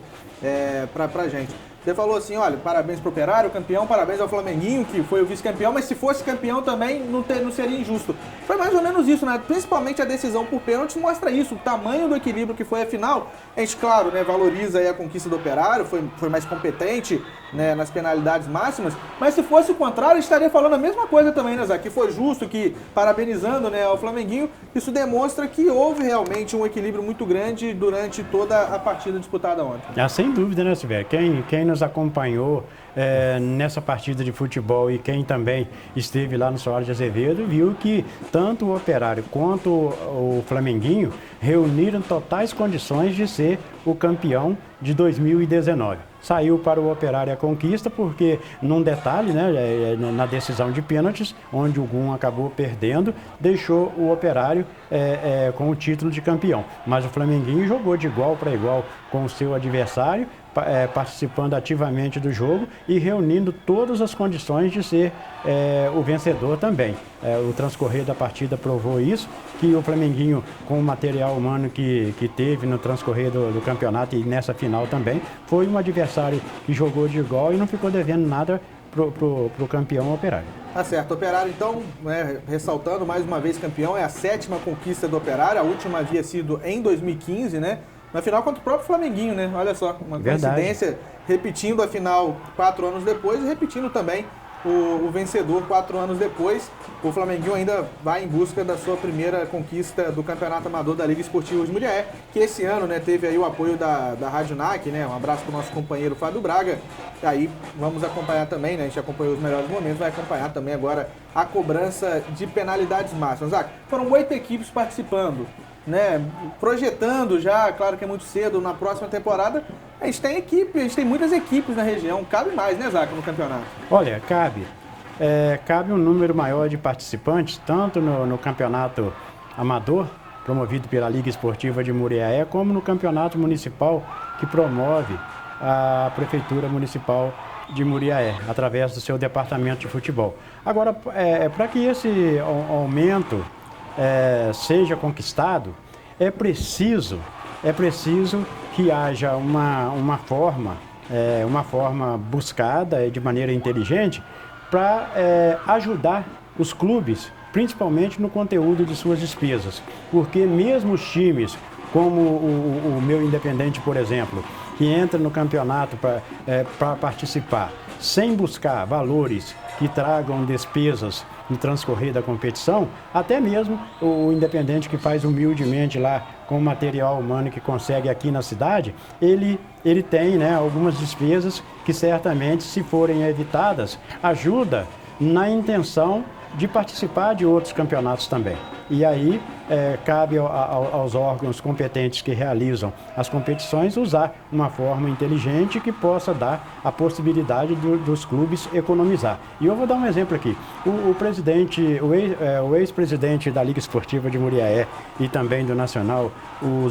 pra gente. Você falou assim, olha, parabéns pro Operário, campeão, parabéns ao Flamenguinho, que foi o vice-campeão, mas se fosse campeão também não seria injusto. Foi mais ou menos isso, né? Principalmente a decisão por pênalti mostra isso, o tamanho do equilíbrio que foi a final. A gente, claro, né, valoriza aí a conquista do Operário, foi mais competente, né, nas penalidades máximas, mas se fosse o contrário, a gente estaria falando a mesma coisa também, né, Zé? Que foi justo, que parabenizando, né, ao Flamenguinho, isso demonstra que houve realmente um equilíbrio muito grande durante toda a partida disputada ontem. Sem dúvida, né, Silvério? Quem nos acompanhou nessa partida de futebol e quem também esteve lá no Soares de Azevedo viu que tanto o Operário quanto o Flamenguinho reuniram totais condições de ser o campeão de 2019. Saiu para o Operário a conquista porque, num detalhe, né, na decisão de pênaltis, onde o Gum acabou perdendo, deixou o Operário com o título de campeão. Mas o Flamenguinho jogou de igual para igual com o seu adversário, participando ativamente do jogo e reunindo todas as condições de ser o vencedor também. O transcorrer da partida provou isso, que o Flamenguinho, com o material humano que teve no transcorrer do campeonato e nessa final também, foi um adversário que jogou de igual e não ficou devendo nada pro campeão Operário. Tá certo, Operário então, ressaltando mais uma vez campeão, é a 7ª conquista do Operário, a última havia sido em 2015, né? Na final contra o próprio Flamenguinho, né? Olha só, uma coincidência, repetindo a final 4 anos depois e repetindo também o vencedor 4 anos depois. O Flamenguinho ainda vai em busca da sua primeira conquista do Campeonato Amador da Liga Esportiva de Muriaé, que esse ano, né, teve aí o apoio da Rádio NAC, né? Um abraço para o nosso companheiro Fábio Braga. E aí vamos acompanhar também, né? A gente acompanhou os melhores momentos, vai acompanhar também agora a cobrança de penalidades máximas. Foram 8 equipes participando, né? Projetando já, claro que é muito cedo, na próxima temporada. A gente tem equipe, a gente tem muitas equipes na região. Cabe mais, né, Zaca, no campeonato? Olha, cabe um número maior de participantes, tanto no campeonato amador, promovido pela Liga Esportiva de Muriaé, como no campeonato municipal que promove a Prefeitura Municipal de Muriaé, através do seu departamento de futebol. Agora, para que esse aumento seja conquistado, é preciso que haja uma forma buscada de maneira inteligente para ajudar os clubes, principalmente no conteúdo de suas despesas. Porque mesmo os times, como o meu Independente, por exemplo, que entra no campeonato para participar, sem buscar valores que tragam despesas no transcorrer da competição, até mesmo o Independente que faz humildemente lá com o material humano que consegue aqui na cidade, ele tem, né, algumas despesas que certamente, se forem evitadas, ajuda na intenção de participar de outros campeonatos também. E aí cabe aos órgãos competentes que realizam as competições usar uma forma inteligente que possa dar a possibilidade dos clubes economizar. E eu vou dar um exemplo aqui. O ex-presidente da Liga Esportiva de Muriaé e também do Nacional, o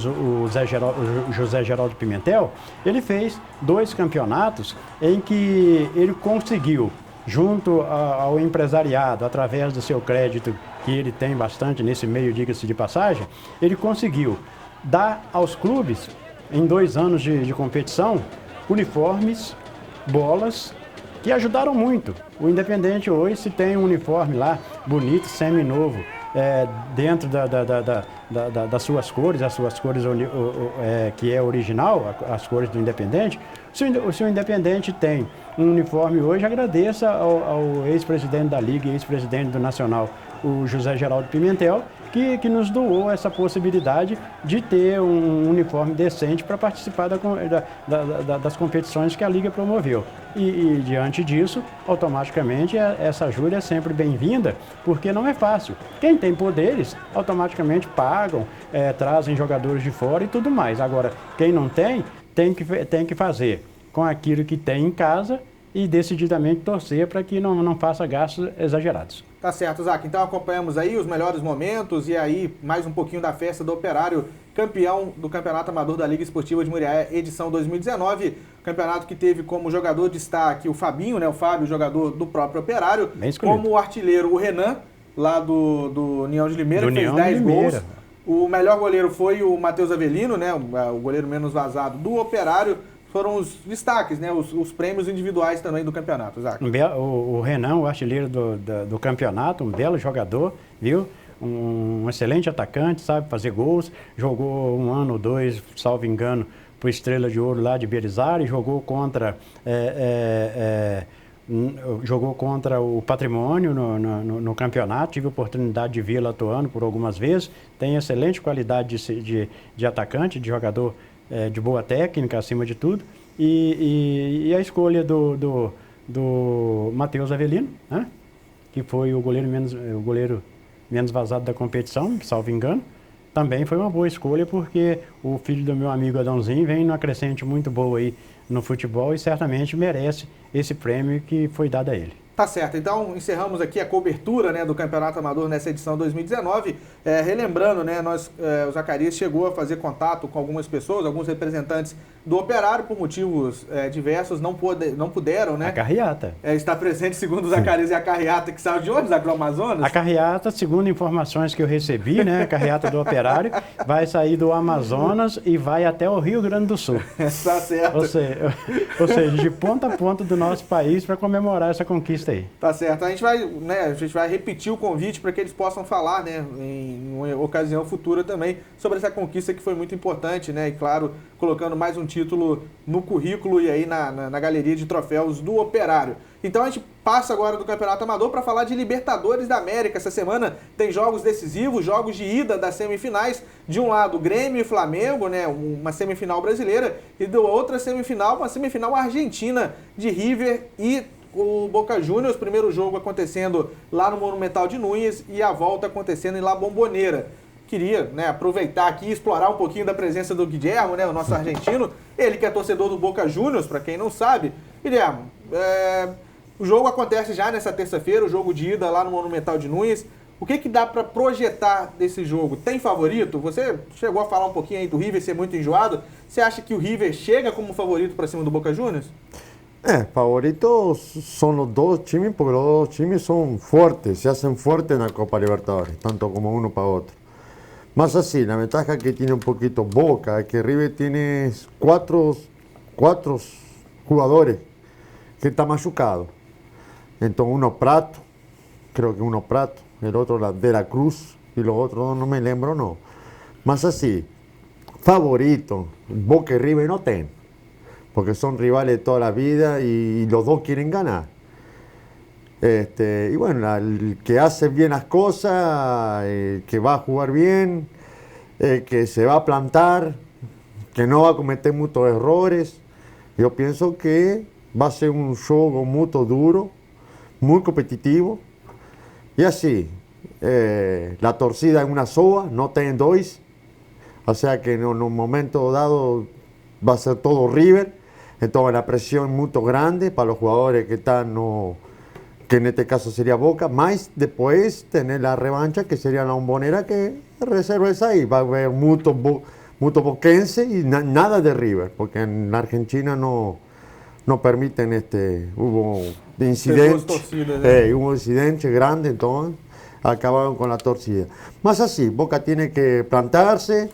José Geraldo Pimentel, ele fez 2 campeonatos em que ele conseguiu, junto ao empresariado, através do seu crédito, que ele tem bastante nesse meio, diga-se de passagem, ele conseguiu dar aos clubes, em 2 anos de competição, uniformes, bolas, que ajudaram muito. O Independente hoje, se tem um uniforme lá, bonito, semi-novo, dentro das suas cores, as suas cores que é original, as cores do Independente. Se o Independente tem um uniforme hoje, agradeça ao ex-presidente da Liga e ex-presidente do Nacional, o José Geraldo Pimentel, que nos doou essa possibilidade de ter um uniforme decente para participar das competições que a Liga promoveu. E diante disso, automaticamente, essa ajuda é sempre bem-vinda, porque não é fácil. Quem tem poderes, automaticamente pagam, trazem jogadores de fora e tudo mais. Agora, quem não tem que fazer com aquilo que tem em casa e decididamente torcer para que não faça gastos exagerados. Tá certo, Zaca. Então acompanhamos aí os melhores momentos e aí mais um pouquinho da festa do Operário, campeão do Campeonato Amador da Liga Esportiva de Muriaé, edição 2019. Campeonato que teve como jogador de destaque o Fabinho, né? O Fábio, jogador do próprio Operário. Como artilheiro, o Renan, lá do União de Limeira, que fez 10 gols. O melhor goleiro foi o Matheus Avelino, né? O goleiro menos vazado do Operário. Foram os destaques, né? Os prêmios individuais também do campeonato, Zaca. O Renan, o artilheiro do campeonato, um belo jogador, viu? Um excelente atacante, sabe fazer gols. Jogou 1 ano ou 2, salvo engano, para o Estrela de Ouro lá de Berizari. Jogou contra o Patrimônio no campeonato. Tive a oportunidade de vê-lo atuando por algumas vezes. Tem excelente qualidade de atacante, de jogador de boa técnica, acima de tudo, e a escolha do Matheus Avelino, né? Que foi o goleiro menos vazado da competição, salvo engano, também foi uma boa escolha, porque o filho do meu amigo Adãozinho vem numa crescente muito boa aí no futebol e certamente merece esse prêmio que foi dado a ele. Tá certo, então encerramos aqui a cobertura, né, do Campeonato Amador nessa edição 2019. Relembrando, né, o Zacarias chegou a fazer contato com algumas pessoas, alguns representantes do Operário, por motivos diversos, não puderam, né? A carreata. Estar presente, segundo o Zacarias, e a carreata que saiu de onde? Do Amazonas? A carreata, segundo informações que eu recebi, né, a carreata do Operário, vai sair do Amazonas e vai até o Rio Grande do Sul. Tá certo. Ou seja, de ponta a ponta do nosso país para comemorar essa conquista aí. Tá certo. A gente vai repetir o convite para que eles possam falar, né, em uma ocasião futura também, sobre essa conquista que foi muito importante, né, e claro, colocando mais um título no currículo e aí na galeria de troféus do Operário. Então a gente passa agora do Campeonato Amador para falar de Libertadores da América. Essa semana tem jogos decisivos, jogos de ida das semifinais. De um lado, Grêmio e Flamengo, né, uma semifinal brasileira, e da outra semifinal, uma semifinal argentina de River e o Boca Juniors. Primeiro jogo acontecendo lá no Monumental de Núñez e a volta acontecendo em La Bombonera. Queria, né, aproveitar aqui e explorar um pouquinho da presença do Guilhermo, né, o nosso argentino, ele que é torcedor do Boca Juniors, para quem não sabe. Guilhermo, o jogo acontece já nessa terça-feira, o jogo de ida lá no Monumental de Núñez. O que dá para projetar desse jogo? Tem favorito? Você chegou a falar um pouquinho aí do River ser muito enjoado. Você acha que o River chega como favorito para cima do Boca Juniors? Favoritos son los dos times, porque los dos times son fuertes, se hacen fuertes en la Copa Libertadores, tanto como uno para otro. Más así, la ventaja que tiene un poquito Boca es que River tiene cuatro jugadores que están machucados. Entonces uno Prato, creo que uno Prato, el otro de la Cruz y los otros no me lembro, no. Más así, favorito, Boca y River no tienen, porque son rivales de toda la vida y los dos quieren ganar. Y bueno, el que hace bien las cosas, el que va a jugar bien, el que se va a plantar, que no va a cometer muchos errores, yo pienso que va a ser un juego muy duro, muy competitivo. Y así, la torcida en una soga, no tienen dos, o sea que en un momento dado va a ser todo River, entonces la presión es muy grande para los jugadores que están, que en este caso sería Boca, más después tener la revancha que sería la Bombonera, que reserva esa ahí, va a haber mucho boquense y nada de River, porque en la Argentina no permiten hubo incidentes, hubo incidentes grandes, entonces acabaron con la torcida. Más así, Boca tiene que plantarse,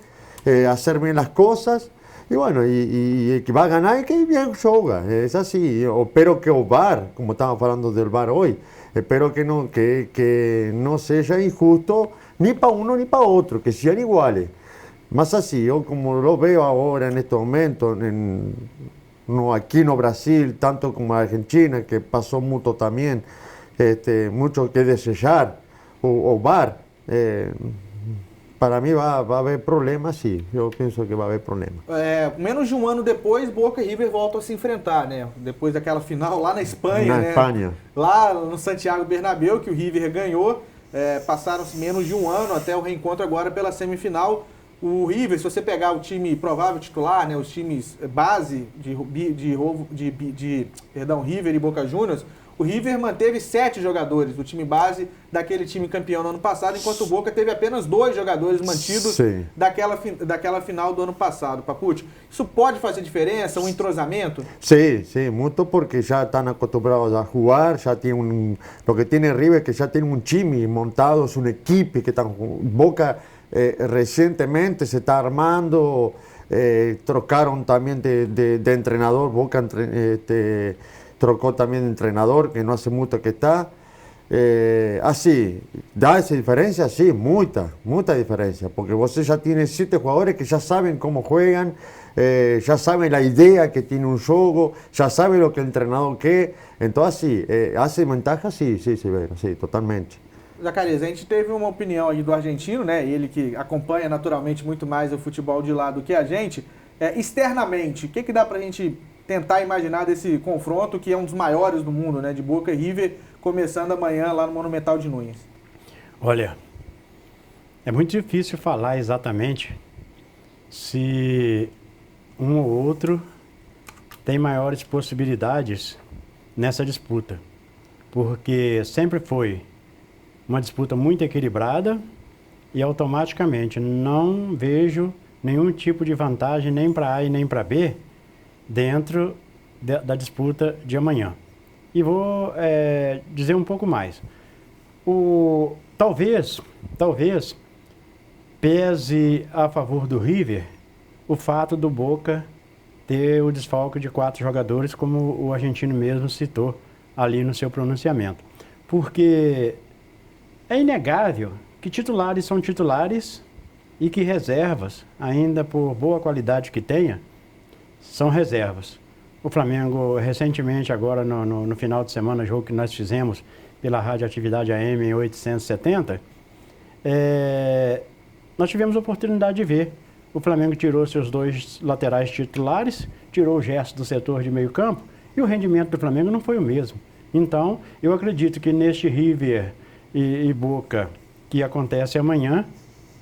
hacer bien las cosas, y bueno, y el que va a ganar es que bien juega, es así. Espero que el VAR, como estamos hablando del VAR hoy, espero que no sea injusto ni para uno ni para otro, que sean iguales. Más así, yo como lo veo ahora en estos momentos, aquí en Brasil, tanto como en Argentina, que pasó mucho también, mucho que desear, o VAR, para mí va a haver problemas, sim. Eu penso que vai haver problemas. Menos de um ano depois, Boca e River voltam a se enfrentar, né? Depois daquela final lá na Espanha, Na Espanha. Lá no Santiago Bernabéu, que o River ganhou. Passaram-se menos de um ano até o reencontro agora pela semifinal. O River, se você pegar o time provável titular, né, os times base River e Boca Juniors, o River manteve 7 jogadores do time base daquele time campeão no ano passado, enquanto o Boca teve apenas 2 jogadores mantidos daquela final do ano passado. Papucci, isso pode fazer diferença, um entrosamento? Sí, muito, porque já estão acostumbrados a jugar, já tem lo que tiene River, que já tem um time montado, uma equipe que estão... Boca recientemente se está armando, trocaron también de entrenador, Boca trocó también de entrenador, que no hace mucho que está. Así, ¿da esa diferencia? Sí, mucha diferencia, porque você ya tiene 7 jugadores que ya saben cómo juegan, ya saben la idea que tiene un juego, ya saben lo que el entrenador quiere, entonces sí, hace ventaja, sí, totalmente. Zacarias, a gente teve uma opinião aí do argentino, né? Ele que acompanha naturalmente muito mais o futebol de lá do que a gente. Externamente, o que dá pra gente tentar imaginar desse confronto, que é um dos maiores do mundo, né? De Boca e River, começando amanhã lá no Monumental de Núñez? Olha, é muito difícil falar exatamente se um ou outro tem maiores possibilidades nessa disputa. porque sempre foi uma disputa muito equilibrada e automaticamente não vejo nenhum tipo de vantagem nem para A e nem para B dentro da disputa de amanhã. E vou dizer um pouco mais. Talvez pese a favor do River o fato do Boca ter o desfalque de 4 jogadores, como o argentino mesmo citou ali no seu pronunciamento. Porque é inegável que titulares são titulares e que reservas, ainda por boa qualidade que tenha, são reservas. O Flamengo, recentemente, agora no final de semana, jogo que nós fizemos pela Rádio Atividade AM 870, nós tivemos a oportunidade de ver. O Flamengo tirou seus 2 laterais titulares, tirou o Gerson do setor de meio campo e o rendimento do Flamengo não foi o mesmo. Então, eu acredito que neste River e Boca que acontece amanhã,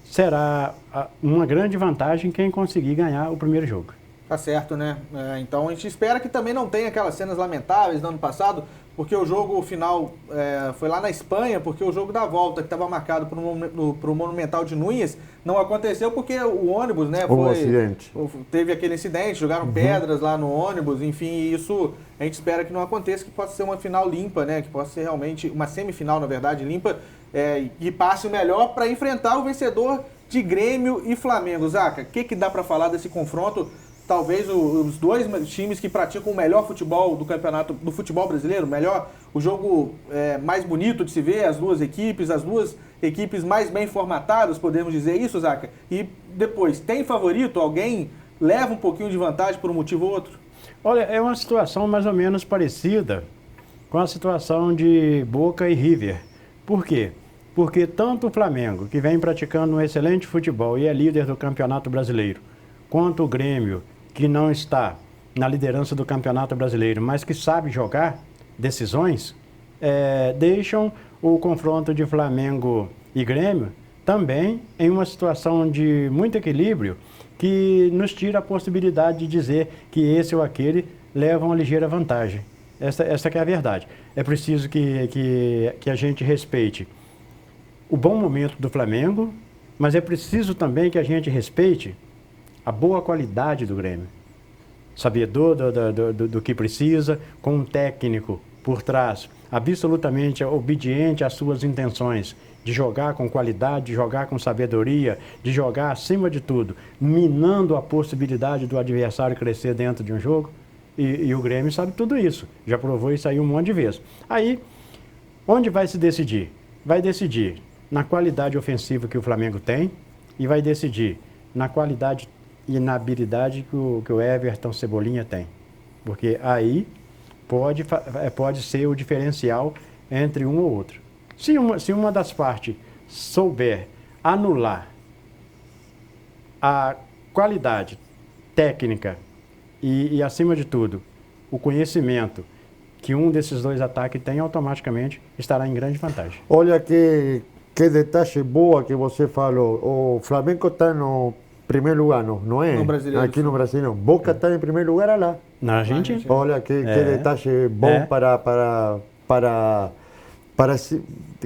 será uma grande vantagem quem conseguir ganhar o primeiro jogo. Tá certo, né? Então a gente espera que também não tenha aquelas cenas lamentáveis do ano passado, porque o jogo final foi lá na Espanha, porque o jogo da volta, que estava marcado para o Monumental de Núñez, não aconteceu porque o ônibus, né, teve aquele incidente, jogaram pedras lá no ônibus, enfim, isso a gente espera que não aconteça, que possa ser uma final limpa, né, que possa ser realmente uma semifinal, na verdade, limpa, e passe o melhor para enfrentar o vencedor de Grêmio e Flamengo. Zaca, o que dá para falar desse confronto? Talvez os 2 times que praticam o melhor futebol do campeonato, do futebol brasileiro, o jogo mais bonito de se ver, as duas equipes mais bem formatadas, podemos dizer isso, Zaca? E depois, tem favorito? Alguém leva um pouquinho de vantagem por um motivo ou outro? Olha, é uma situação mais ou menos parecida com a situação de Boca e River. Por quê? Porque tanto o Flamengo, que vem praticando um excelente futebol e é líder do Campeonato Brasileiro, quanto o Grêmio, que não está na liderança do Campeonato Brasileiro, mas que sabe jogar decisões, deixam o confronto de Flamengo e Grêmio também em uma situação de muito equilíbrio, que nos tira a possibilidade de dizer que esse ou aquele leva uma ligeira vantagem. Essa que é a verdade. É preciso que a gente respeite o bom momento do Flamengo, mas é preciso também que a gente respeite a boa qualidade do Grêmio, sabedor do que precisa, com um técnico por trás, absolutamente obediente às suas intenções, de jogar com qualidade, de jogar com sabedoria, de jogar acima de tudo, minando a possibilidade do adversário crescer dentro de um jogo, e o Grêmio sabe tudo isso, já provou isso aí um monte de vezes. Aí, onde vai se decidir? Vai decidir na qualidade ofensiva que o Flamengo tem e vai decidir na qualidade e na habilidade que o Everton Cebolinha tem. Porque aí pode ser o diferencial entre um ou outro. Se uma das partes souber anular a qualidade técnica e acima de tudo, o conhecimento que um desses 2 ataques tem, automaticamente estará em grande vantagem. Olha que detalhe boa que você falou. O Flamengo está no primeiro lugar, não é? No brasileiro. Aqui no Brasil não. Boca está em primeiro lugar lá. Na Argentina. Olha que detalhe bom para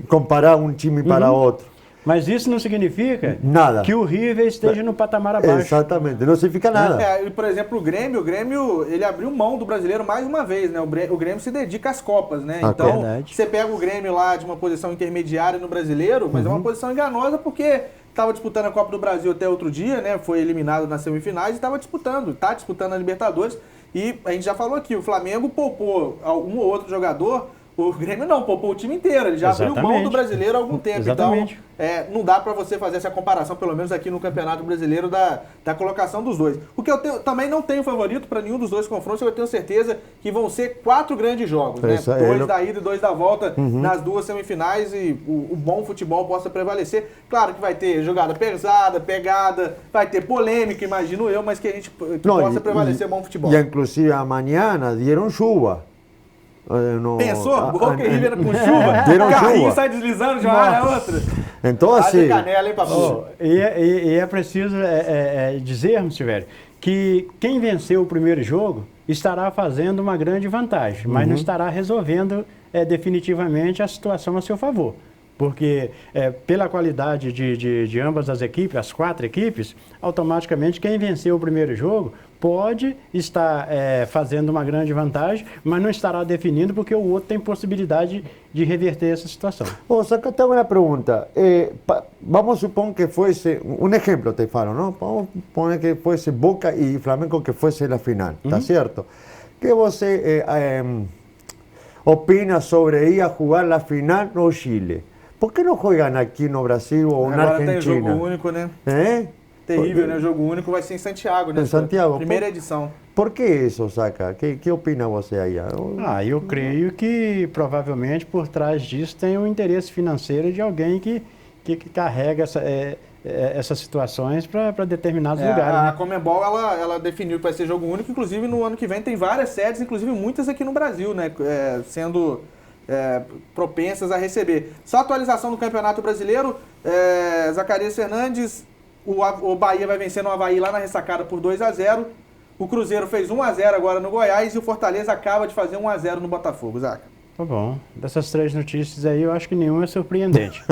comparar um time para outro. Mas isso não significa nada que o River esteja no patamar abaixo. Exatamente, não significa nada. Por exemplo, o Grêmio ele abriu mão do brasileiro mais uma vez, né? O Grêmio se dedica às Copas, né? Então, você pega o Grêmio lá de uma posição intermediária no brasileiro, mas é uma posição enganosa porque estava disputando a Copa do Brasil até outro dia, né? Foi eliminado nas semifinais e está disputando a Libertadores. E a gente já falou aqui, o Flamengo poupou um ou outro jogador, o Grêmio não, poupou o time inteiro, ele já abriu mão do brasileiro há algum tempo. Exatamente. Então, não dá para você fazer essa comparação, pelo menos aqui no Campeonato Brasileiro, da colocação dos 2. O que eu também não tenho favorito para nenhum dos 2 confrontos, eu tenho certeza que vão ser 4 grandes jogos, né? 2 da ida e 2 da volta nas 2 semifinais e o bom futebol possa prevalecer. Claro que vai ter jogada pesada, pegada, vai ter polêmica, imagino eu, mas que possa prevalecer bom futebol. E inclusive amanhã deram chuva. Pensou? Boca e River com chuva, o carrinho sai deslizando de uma área a outra. Então, assim... canela, hein, Papu? E é preciso dizermos, Silvério, que quem venceu o primeiro jogo estará fazendo uma grande vantagem, mas não estará resolvendo definitivamente a situação a seu favor. Porque pela qualidade de ambas as equipes, as 4 equipes, automaticamente quem venceu o primeiro jogo pode estar fazendo uma grande vantagem, mas não estará definindo porque o outro tem possibilidade de reverter essa situação. Acá te hago una pregunta. Vamos a suponer que fuese, un ejemplo te falo, ¿no? Vamos a poner que fuese Boca y Flamengo que fuese la final, ¿está cierto? ¿Qué você opina sobre ir a jugar la final no Chile? ¿Por qué no juegan aqui no Brasil ou na Agora Argentina? tem jogo único, né? Terrível, né? O jogo único vai ser em Santiago, né? Em Santiago. Primeira edição. Por que isso, Saca? Que opina você aí? Eu creio que provavelmente por trás disso tem um interesse financeiro de alguém que carrega essas situações para determinados lugares. A Né? Conmebol, ela definiu que vai ser jogo único, inclusive no ano que vem tem várias sedes, inclusive muitas aqui no Brasil, né? Sendo propensas a receber. Só atualização do Campeonato Brasileiro, Zacarias Fernandes, o Bahia vai vencendo o Avaí lá na ressacada por 2-0, o Cruzeiro fez 1-0 agora no Goiás e o Fortaleza acaba de fazer 1-0 no Botafogo, Zaca. Tá bom. Dessas 3 notícias aí, eu acho que nenhuma é surpreendente.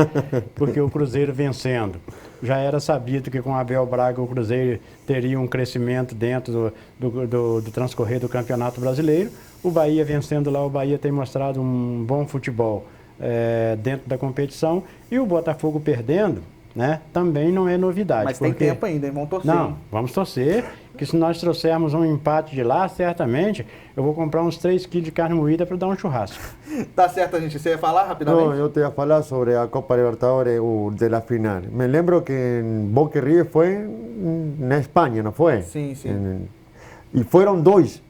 Porque o Cruzeiro vencendo, já era sabido que com Abel Braga o Cruzeiro teria um crescimento dentro do transcorrer do Campeonato Brasileiro. O Bahia vencendo lá, o Bahia tem mostrado um bom futebol dentro da competição. E o Botafogo perdendo, né, também não é novidade. Mas tem tempo ainda, hein? Vamos torcer. Não, vamos torcer, que se nós trouxermos um empate de lá, certamente, eu vou comprar uns 3 quilos de carne moída para dar um churrasco. Tá certo, gente. Você ia falar rapidamente? No, yo te iba a hablar sobre la Copa Libertadores de la final. Me lembro que en Boca y River fue en España, ¿no fue? Sí, sí. Y fueron 2.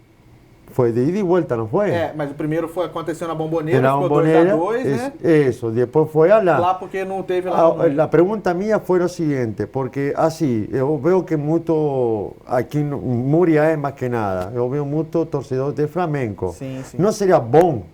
Fue de ida y vuelta, ¿no fue? Mas o primeiro aconteceu na Bomboneira, Na ficou Bombonera, 2-2, né? Eso, después fue a la... Lá porque não teve lá. La pregunta mía fue lo siguiente, porque así, yo veo que mucho, aquí en Muriaé más que nada, yo veo mucho torcedor de Flamengo. Sim, sim. ¿No sería bom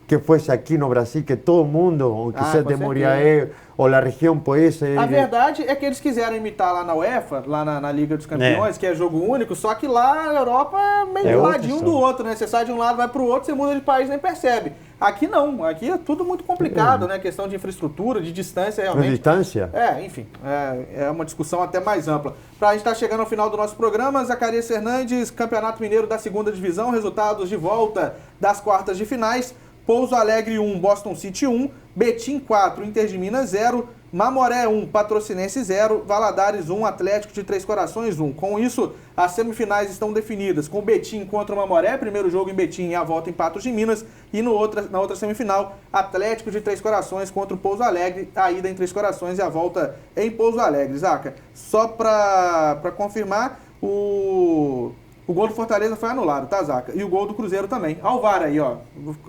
que fuese aquí no Brasil, que todo mundo, aunque sea de Muriaé ou la região, pudesse... A verdade é que eles quiseram imitar lá na UEFA, lá na Liga dos Campeões, que é jogo único, só que lá na Europa é meio ladinho do outro, né? Você sai de um lado, vai pro outro, você muda de país e nem percebe. Aqui não, aqui é tudo muito complicado, né? Questão de infraestrutura, de distância, realmente. De distância? Enfim, é uma discussão até mais ampla. Pra gente estar chegando ao final do nosso programa, Zacarias Fernandes, Campeonato Mineiro da 2ª Divisão, resultados de volta das quartas de finais. Pouso Alegre 1, Boston City 1, Betim 4, Inter de Minas 0, Mamoré 1, Patrocinense 0, Valadares 1, Atlético de Três Corações 1. Com isso, as semifinais estão definidas com Betim contra o Mamoré, primeiro jogo em Betim e a volta em Patos de Minas, e na outra semifinal, Atlético de Três Corações contra o Pouso Alegre, a ida em Três Corações e a volta em Pouso Alegre. Zaca, só para confirmar, o gol do Fortaleza foi anulado, tá, Zaca? E o gol do Cruzeiro também. Olha o VAR aí, ó.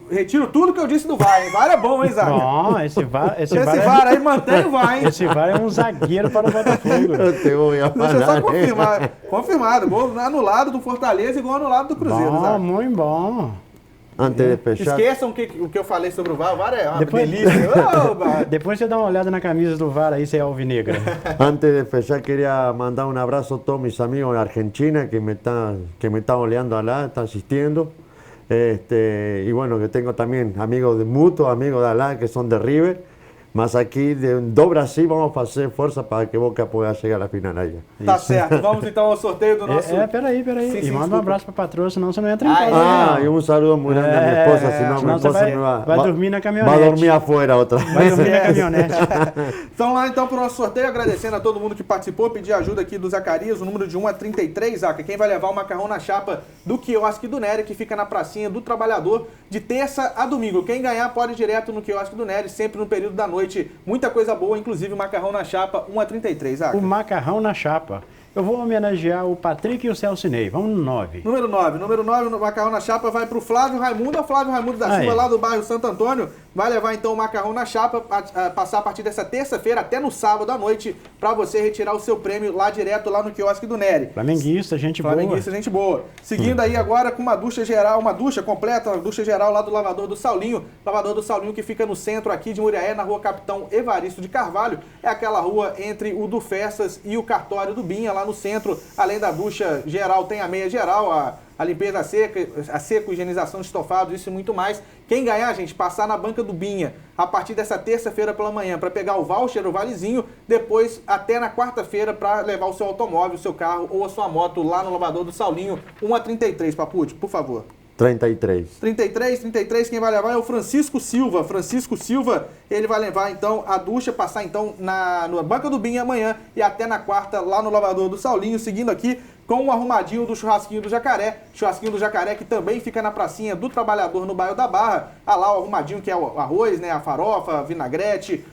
Retiro tudo que eu disse do VAR, hein? VAR é bom, hein, Zaca? Bom, esse VAR aí mantém o VAR, hein? Esse VAR é um zagueiro para o Botafogo. Deixa eu só confirmar. Confirmado. Gol anulado do Fortaleza e gol anulado do Cruzeiro, bom, Zaca. Muito bom. Antes de fechar... Esqueçam o que eu falei sobre o VAR. O VAR é uma delícia. Depois você dá uma olhada na camisa do VAR aí, se é alvinegra. Antes de fechar, quería mandar un abrazo a todos mis amigos de Argentina que me están oleando allá, están asistiendo. Y bueno, que tengo también amigos de Mutuo, amigos de allá que son de River. Mas aqui do Brasil vamos fazer força para que Boca pueda chegar à final aí. Tá certo. Vamos então ao sorteio do nosso... Peraí. Sim, manda um abraço para a patroa, senão você não entra em casa. E um saludo muito grande à minha esposa, senão minha esposa vai dormir na caminhonete. Vai dormir afuera outra vez. Vai dormir na caminhonete. Então lá então para o nosso sorteio, agradecendo a todo mundo que participou, pedir ajuda aqui do Zacarias, o número de 1 a 33, Zaca. Quem vai levar o macarrão na chapa do quiosque do Nery, que fica na pracinha do Trabalhador, de terça a domingo. Quem ganhar pode ir direto no quiosque do Nery, sempre no período da noite. Muita coisa boa, inclusive o macarrão na chapa 1 a 33, Zaca. O macarrão na chapa. Eu vou homenagear o Patrick e o Celcinei. Vamos no 9. Número 9, o macarrão na chapa vai para o Flávio Raimundo. O Flávio Raimundo da Silva, lá do bairro Santo Antônio, vai levar então o macarrão na chapa, passar a partir dessa terça-feira até no sábado à noite, para você retirar o seu prêmio lá direto, lá no quiosque do Nery. Flamenguista, gente boa. Seguindo aí agora com uma ducha geral, uma ducha completa, uma ducha geral lá do Lavador do Saulinho. Lavador do Saulinho que fica no centro aqui de Muriaé, na rua Capitão Evaristo de Carvalho. É aquela rua entre o do Festas e o cartório do Binha, lá no centro. Além da ducha geral, tem a meia geral, a limpeza a seco, higienização de estofados, isso e muito mais. Quem ganhar, gente, passar na banca do Binha a partir dessa terça-feira pela manhã para pegar o voucher, o valezinho, depois até na quarta-feira para levar o seu automóvel, o seu carro ou a sua moto lá no lavador do Saulinho, 1h33, Papute, por favor. 33. 33, quem vai levar é o Francisco Silva. Francisco Silva, ele vai levar então a ducha, passar então na banca do Binha amanhã e até na quarta lá no lavador do Saulinho, seguindo aqui com o arrumadinho do Churrasquinho do Jacaré. Churrasquinho do Jacaré que também fica na pracinha do Trabalhador no bairro da Barra. Lá o arrumadinho que é o arroz, né, a farofa, a vinagrete,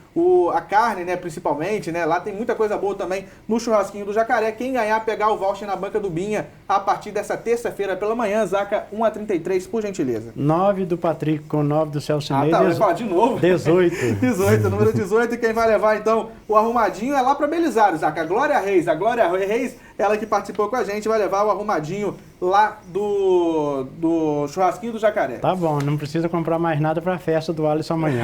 a carne, né, principalmente, né? Lá tem muita coisa boa também no Churrasquinho do Jacaré. Quem ganhar, pegar o voucher na banca do Binha a partir dessa terça-feira pela manhã, Zaca, 1h33, por gentileza. 9 do Patrick com 9 do Celso Ney. Tá, vai falar de novo? 18. 18, número 18, e quem vai levar então o arrumadinho é lá para Belisário, Zaca. A Glória Reis, ela que participou com a gente, vai levar o arrumadinho lá do Churrasquinho do Jacaré. Tá bom, não precisa comprar mais nada pra festa do Alisson amanhã.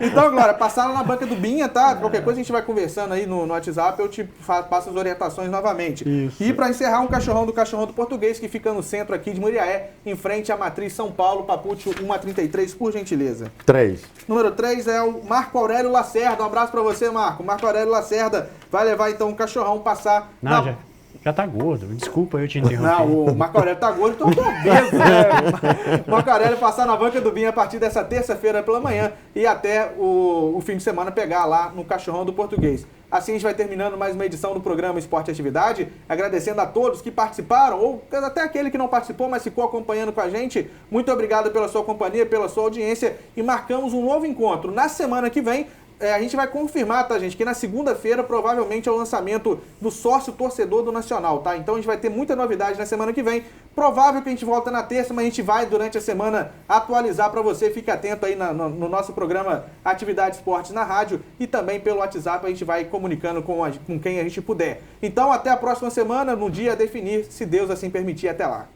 Então, Glória, passar lá na banca do Binha, tá? Qualquer coisa a gente vai conversando aí no WhatsApp, eu te passo as orientações novamente. Isso. E pra encerrar, um Cachorrão do Português, que fica no centro aqui de Muriaé, em frente à Matriz São Paulo, Papute, 1h33, por gentileza. 3. Número 3 é o Marco Aurélio Lacerda. Um abraço pra você, Marco. Marco Aurélio Lacerda vai levar então um Cachorrão passar Não, já tá gordo. Desculpa eu te interromper. Não, o Marco Aurélio tá gordo, então eu tô obeso, né? Marco Aurélio passar na banca do Binha a partir dessa terça-feira pela manhã e até o fim de semana pegar lá no Cachorrão do Português. Assim a gente vai terminando mais uma edição do programa Esporte e Atividade, agradecendo a todos que participaram, ou até aquele que não participou, mas ficou acompanhando com a gente. Muito obrigado pela sua companhia, pela sua audiência e marcamos um novo encontro na semana que vem. A gente vai confirmar, tá, gente, que na segunda-feira provavelmente é o lançamento do sócio torcedor do Nacional, tá? Então a gente vai ter muita novidade na semana que vem. Provável que a gente volta na terça, mas a gente vai durante a semana atualizar para você. Fique atento aí no nosso programa Atividade Esportes na rádio e também pelo WhatsApp a gente vai comunicando com quem a gente puder. Então até a próxima semana, no dia a definir, se Deus assim permitir. Até lá.